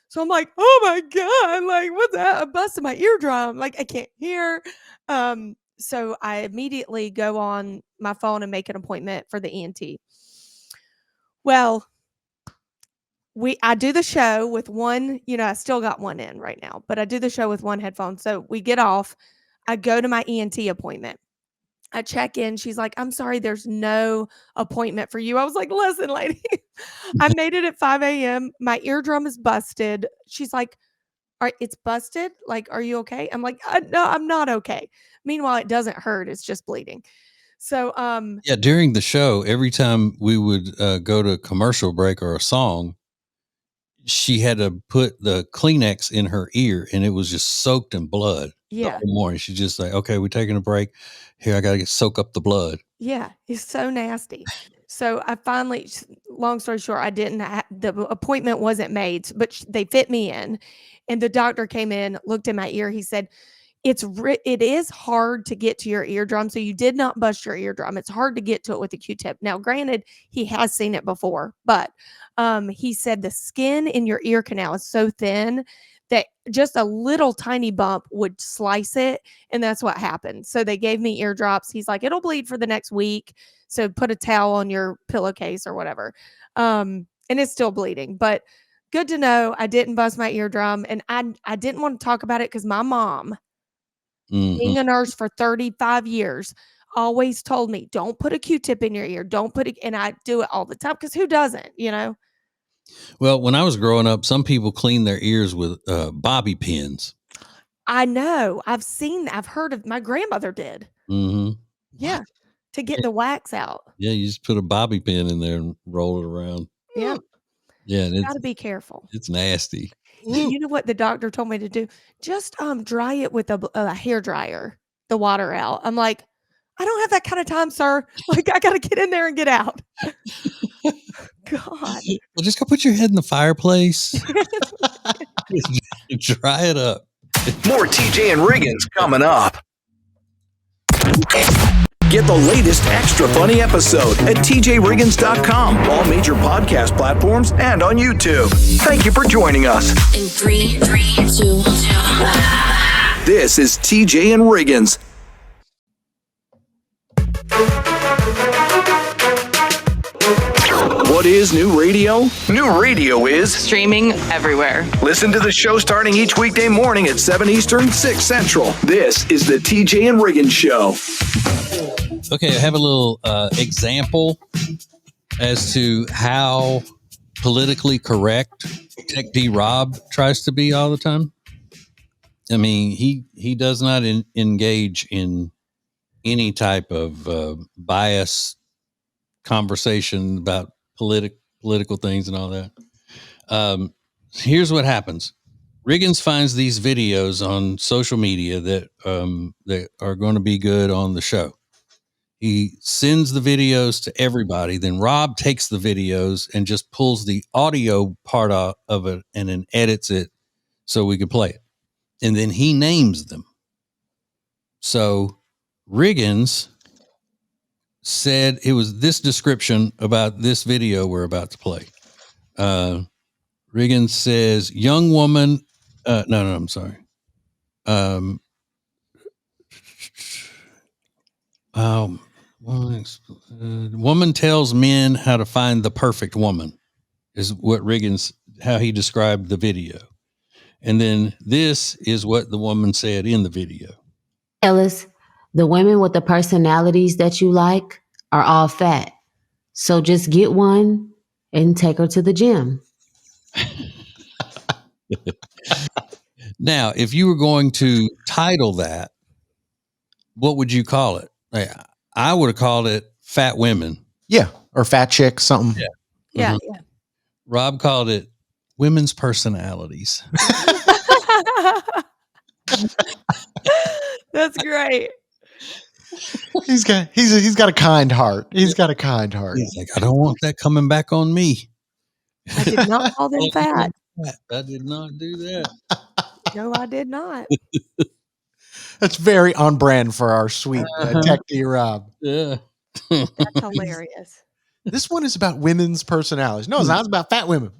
So I'm like, oh my God, like what's that? I busted my eardrum. Like I can't hear. So I immediately go on my phone and make an appointment for the ENT. Well, I do the show with one, I still got one in right now, but I do the show with one headphone. So we get off. I go to my ENT appointment. I check in. She's like, I'm sorry, there's no appointment for you. I was like, listen, lady, I made it at 5 a.m. My eardrum is busted. She's like, all right, it's busted. Like, are you okay? I'm like, no, I'm not okay. Meanwhile, it doesn't hurt. It's just bleeding. So, yeah, during the show, every time we would go to a commercial break or a song, she had to put the Kleenex in her ear, and it was just soaked in blood. Yeah. The whole morning. She's just like, okay, we're taking a break. Here, I got to soak up the blood. Yeah, it's so nasty. So I finally, long story short, the appointment wasn't made, but they fit me in. And the doctor came in, looked in my ear. He said, it is hard to get to your eardrum. So you did not bust your eardrum. It's hard to get to it with a Q-tip. Now, granted, he has seen it before, but he said the skin in your ear canal is so thin that just a little tiny bump would slice it. And that's what happened. So they gave me eardrops. He's like, it'll bleed for the next week. So put a towel on your pillowcase or whatever. And it's still bleeding, but good to know. I didn't bust my eardrum, and I didn't want to talk about it because my mom, being a nurse for 35 years, always told me, don't put a Q-tip in your ear. Don't put it. And I do it all the time because who doesn't, you know? Well, when I was growing up, some people clean their ears with bobby pins. I know. I've heard of, my grandmother did. Mm-hmm. Yeah. To get the wax out. Yeah, you just put a bobby pin in there and roll it around. Yeah. Yeah, You got to be careful. It's nasty. You know what the doctor told me to do? Just dry it with a hair dryer, the water out. I'm like, I don't have that kind of time, sir. Like, I got to get in there and get out. God. Well, just go put your head in the fireplace. Dry it up. More TJ and Riggins coming up. Get the latest extra funny episode at tjriggins.com, all major podcast platforms, and on YouTube. Thank you for joining us. In 3, 2, 1. This is TJ and Riggins. What is new radio? New radio is Streaming everywhere. listen to the show starting each weekday morning at 7 Eastern, 6 Central. This is the TJ and Riggins Show. Okay, I have a little example as to how politically correct Tech D Rob tries to be all the time. I mean, he does not engage in any type of bias conversation about political things and all that. Here's what happens. Riggins finds these videos on social media that are going to be good on the show. He sends the videos to everybody. Then Rob takes the videos and just pulls the audio part of it and then edits it so we can play it. And then he names them. So Riggins said it was this description about this video we're about to play. Riggins says, young woman. No, I'm sorry. Woman tells men how to find the perfect woman is what Riggins, how he described the video. And then this is what the woman said in the video. Ellis, the women with the personalities that you like are all fat. So just get one and take her to the gym. Now, if you were going to title that, what would you call it? I would have called it Fat Women. Yeah. Or fat chick, something. Yeah. Mhm. Yeah. Rob called it Women's Personalities. That's great. He's got a kind heart. He's got a kind heart. He's like, I don't want that coming back on me. I did not call them fat. I did not do that. No, I did not. That's very on brand for our sweet Tech D Rob. Yeah. That's hilarious. This one is about women's personalities. No, it's not. It's about fat women.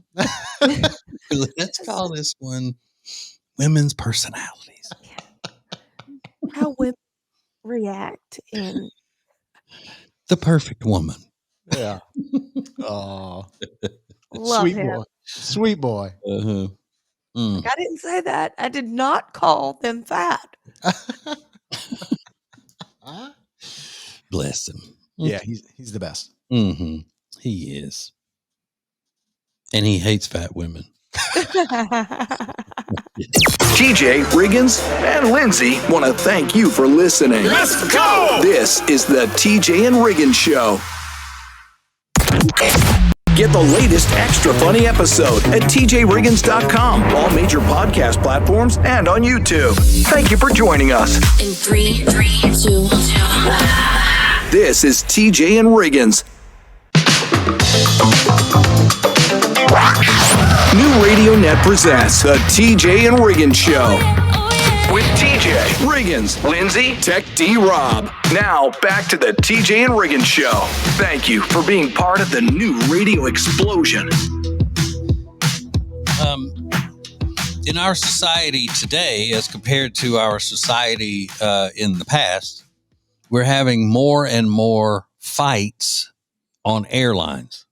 Let's call this one Women's Personalities. How women react in The perfect woman. Yeah. Oh, love sweet him. boy. Sweet boy. Uh-huh. I didn't say that. I did not call them fat. Bless him. Yeah, he's the best. Mm-hmm. He is. And he hates fat women. TJ, Riggins, and Lindsay want to thank you for listening. Let's go! This is the TJ and Riggins Show. Get the latest extra funny episode at tjriggins.com, all major podcast platforms, and on YouTube. Thank you for joining us. In 3, 2, 1. This is TJ and Riggins. New Radio Net presents the TJ and Riggins Show. With TJ, Riggins, Lindsay, Tech D Rob. Now, back to the TJ and Riggins Show. Thank you for being part of the new radio explosion. in our society today, as compared to our society in the past, we're having more and more fights on airlines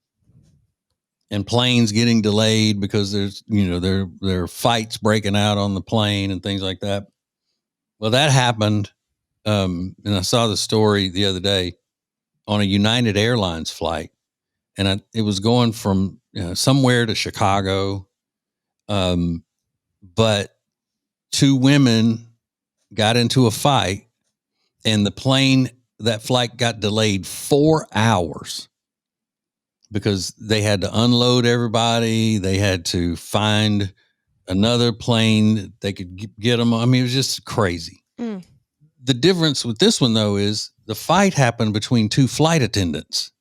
and planes getting delayed because there's, there are fights breaking out on the plane and things like that. Well, that happened. And I saw the story the other day on a United Airlines flight, and it was going from somewhere to Chicago. But two women got into a fight, and that flight got delayed 4 hours because they had to unload everybody. They had to find another plane they could get them. I mean, it was just crazy. The difference with this one, though, is the fight happened between two flight attendants.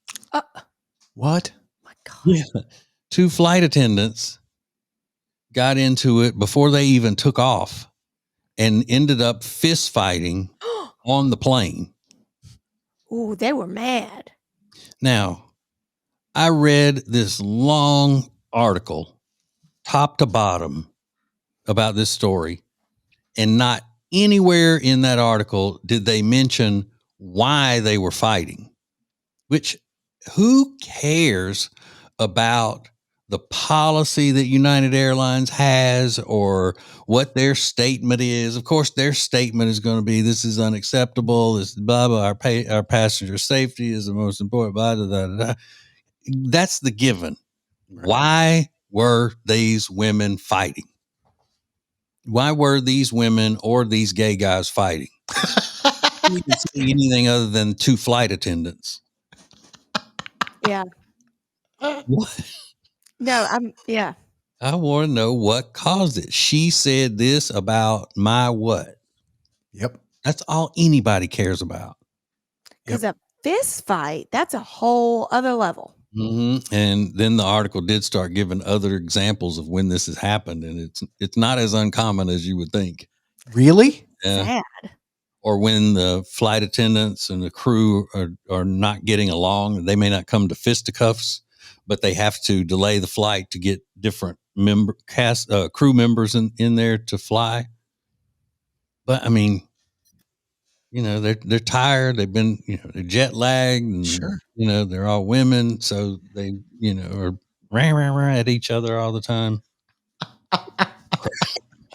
What? My God. Yeah. Two flight attendants got into it before they even took off and ended up fist fighting on the plane. Ooh, they were mad. Now, I read this long article, top to bottom, about this story, and not anywhere in that article did they mention why they were fighting. Which, who cares about the policy that United Airlines has or what their statement is? Of course, their statement is going to be, this is unacceptable. This blah, blah, our passenger safety is the most important, blah, blah, blah, blah. That's the given. Right. Why were these women fighting? Why were these women or these gay guys fighting? You didn't see anything other than two flight attendants. Yeah. What? No, yeah. I want to know what caused it. She said this about my what? Yep. That's all anybody cares about. Because a fist fight, that's a whole other level. Mm-hmm. And then the article did start giving other examples of when this has happened, and it's not as uncommon as you would think. Really? Sad. Or when the flight attendants and the crew are not getting along, they may not come to fisticuffs, but they have to delay the flight to get different crew members in there to fly. But I mean, they're tired. They've been, they're jet lagged, and sure. They're all women, so they, are rah at each other all the time.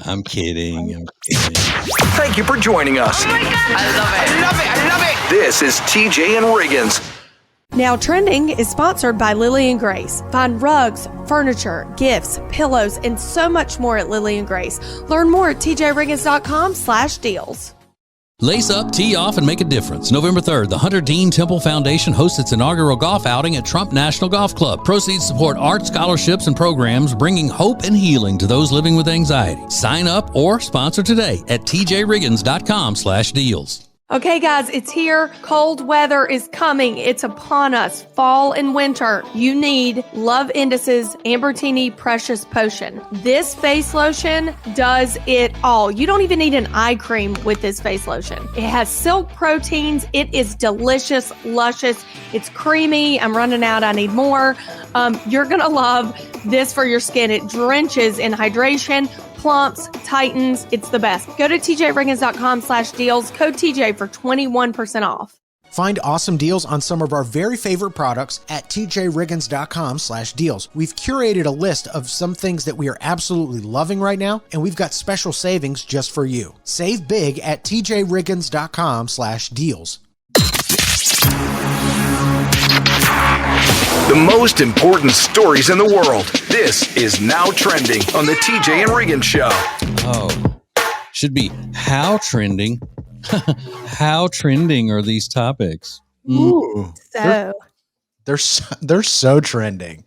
I'm kidding. Thank you for joining us. Oh my God. I love it. This is TJ and Riggins. Now, Trending is sponsored by Lily and Grace. Find rugs, furniture, gifts, pillows, and so much more at Lily and Grace. Learn more at tjriggins.com/deals. Lace up, tee off, and make a difference. November 3rd, the Hunter Dean Temple Foundation hosts its inaugural golf outing at Trump National Golf Club. Proceeds support art, scholarships, and programs bringing hope and healing to those living with anxiety. Sign up or sponsor today at tjriggins.com/deals. Okay, guys, it's here. Cold weather is coming. It's upon us. Fall and winter. You need Love Indus's Ambertini Precious Potion. This face lotion does it all. You don't even need an eye cream with this face lotion. It has silk proteins. It is delicious, luscious. It's creamy. I'm running out. I need more. You're going to love this for your skin. It drenches in hydration, plumps, tightens. It's the best. Go to tjriggins.com/deals. Code TJ for 21% off. Find awesome deals on some of our very favorite products at tjriggins.com/deals. We've curated a list of some things that we are absolutely loving right now, and we've got special savings just for you. Save big at tjriggins.com/deals. The most important stories in the world. This is Now Trending on the TJ and Riggins Show. Oh, should be how trending. How trending are these topics? Ooh, So they're so trending.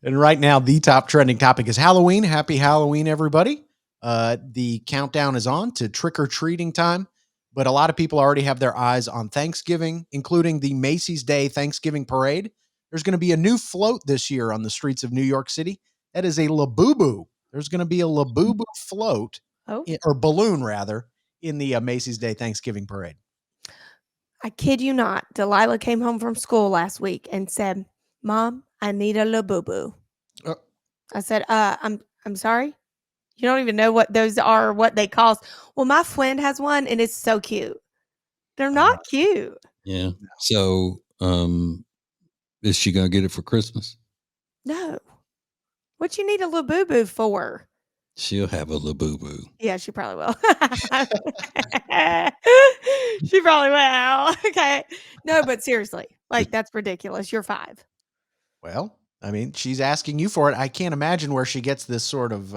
And right now, the top trending topic is Halloween. Happy Halloween, everybody. The countdown is on to trick-or-treating time, but a lot of people already have their eyes on Thanksgiving, including the Macy's Day Thanksgiving Parade. There's going to be a new float this year on the streets of New York City. That is a Labubu. There's going to be a Labubu float, or balloon rather, in the Macy's Day Thanksgiving Parade. I kid you not. Delilah came home from school last week and said, "Mom, I need a Labubu." I said, I'm sorry. You don't even know what those are, what they cost. Well, my friend has one, and it's so cute. They're not cute. Yeah. So, is she gonna get it for Christmas? No. What you need a Labubu for? She'll have a Labubu. Yeah, she probably will. She probably will. Okay. No, but seriously, like that's ridiculous. You're 5. Well, I mean, she's asking you for it. I can't imagine where she gets this sort of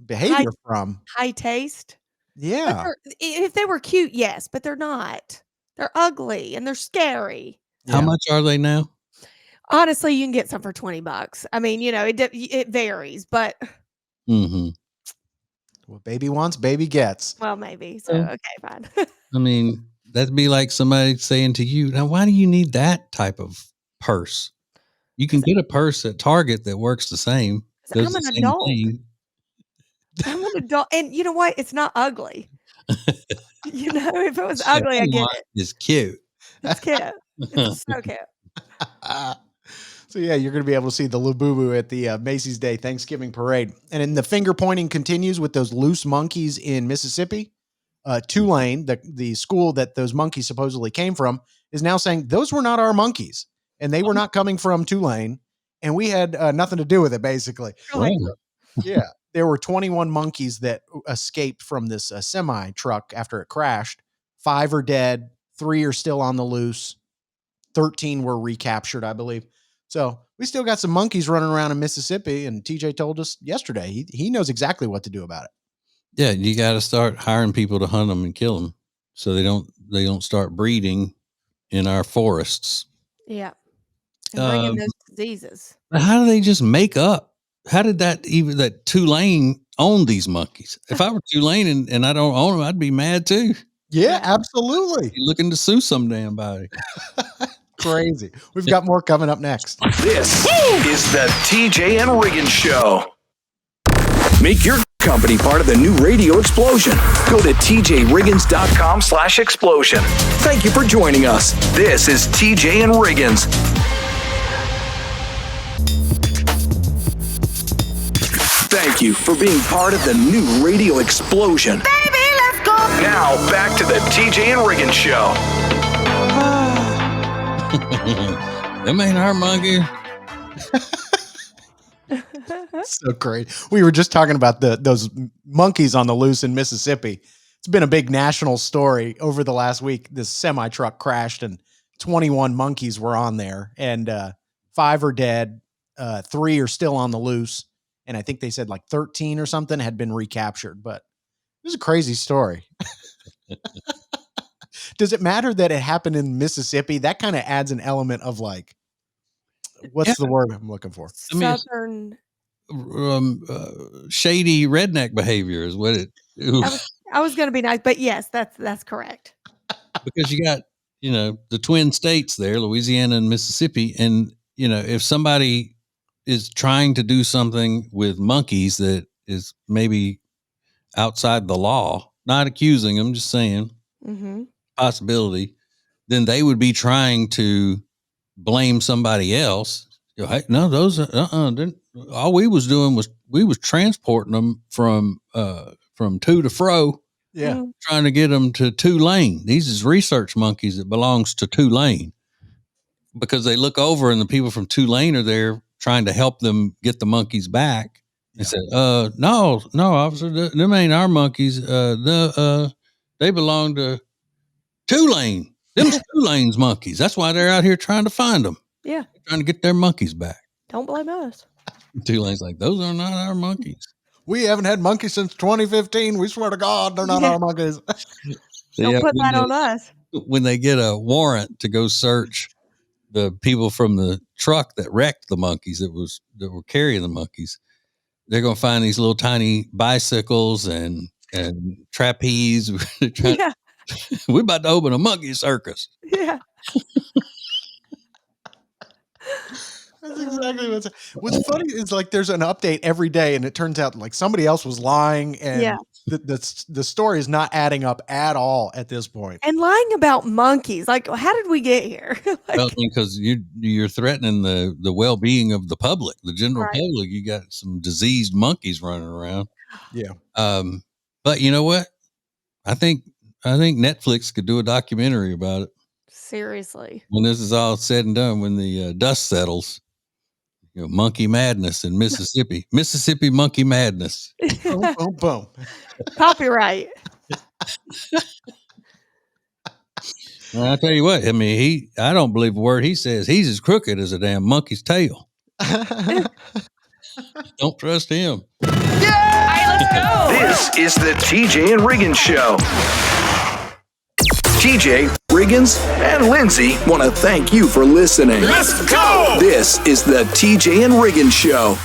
behavior from. High taste. But Yeah. if they were cute, yes, but they're not. They're ugly and they're scary. How much are they now? Honestly, you can get some for $20. I mean, it varies, but Mm-hmm. What baby wants, baby gets. well, maybe. So okay, fine. I mean, that'd be like somebody saying to you, now, why do you need that type of purse? You can get a purse at Target that works the same. Does I'm the an same adult. thing. I'm an adult, and you know what? It's not ugly. If it was ugly, I get it. It's cute. It's cute. It's so cute. So yeah, you're going to be able to see the Labubu at the Macy's Day Thanksgiving Parade. And then the finger pointing continues with those loose monkeys in Mississippi. Tulane, the school that those monkeys supposedly came from, is now saying those were not our monkeys, and they were not coming from Tulane, and we had nothing to do with it, basically. Right. Yeah, there were 21 monkeys that escaped from this semi truck after it crashed. 5 are dead, 3 are still on the loose, 13 were recaptured, I believe. So we still got some monkeys running around in Mississippi, and TJ told us yesterday he knows exactly what to do about it. Yeah, you got to start hiring people to hunt them and kill them, so they don't start breeding in our forests. Yeah, and bring in those diseases. How do they just make up? How did that Tulane own these monkeys? If I were Tulane and I don't own them, I'd be mad too. Yeah, absolutely. You're looking to sue some damn body. Crazy. We've got more coming up next. This is the TJ and Riggins Show. Make your company part of the new radio explosion. Go to tjriggins.com/explosion. Thank you for joining us. This is TJ and Riggins. Thank you for being part of the new radio explosion. Baby, let's go. Now back to the TJ and Riggins Show. Them ain't our monkey. So great. We were just talking about those monkeys on the loose in Mississippi. It's been a big national story over the last week. This semi truck crashed and 21 monkeys were on there, and 5 are dead. 3 are still on the loose. And I think they said like 13 or something had been recaptured, but it was a crazy story. Does it matter that it happened in Mississippi? That kind of adds an element of like, what's the word I'm looking for? Southern. Shady redneck behavior is what it. I was going to be nice, but yes, that's correct. Because you got the twin states there, Louisiana and Mississippi, and if somebody is trying to do something with monkeys that is maybe outside the law, not accusing them, just saying possibility, then they would be trying to blame somebody else. Hey, no, those all we was doing was we was transporting them from to to fro. Yeah, trying to get them to Tulane. These is research monkeys that belongs to Tulane, because they look over and the people from Tulane are there trying to help them get the monkeys back. They said, no, officer, them ain't our monkeys. They belong to Tulane. Them's Tulane's monkeys. That's why they're out here trying to find them. Yeah. Trying to get their monkeys back. Don't blame us. Tulane's like, those are not our monkeys. We haven't had monkeys since 2015. We swear to God, they're not our monkeys. Don't put that on us. When they get a warrant to go search the people from the truck that wrecked the monkeys that were carrying the monkeys, they're going to find these little tiny bicycles and trapeze. Yeah. We're about to open a monkey circus. Yeah. That's exactly what's funny is like there's an update every day and it turns out like somebody else was lying and the story is not adding up at all at this point. And lying about monkeys. Like, how did we get here? Because you're threatening the well-being of the public, the general public. You got some diseased monkeys running around. Yeah. But you know what? I think Netflix could do a documentary about it Seriously. when this is all said and done. When the dust settles, monkey madness in Mississippi, monkey madness. Boom, boom, boom. Copyright. Well, I tell you what, I mean, I don't believe a word he says. He's as crooked as a damn monkey's tail. Don't trust him. All right, let's go. This is the TJ and Riggins Show. TJ, Riggins, and Lindsay want to thank you for listening. Let's go! This is the TJ and Riggins Show.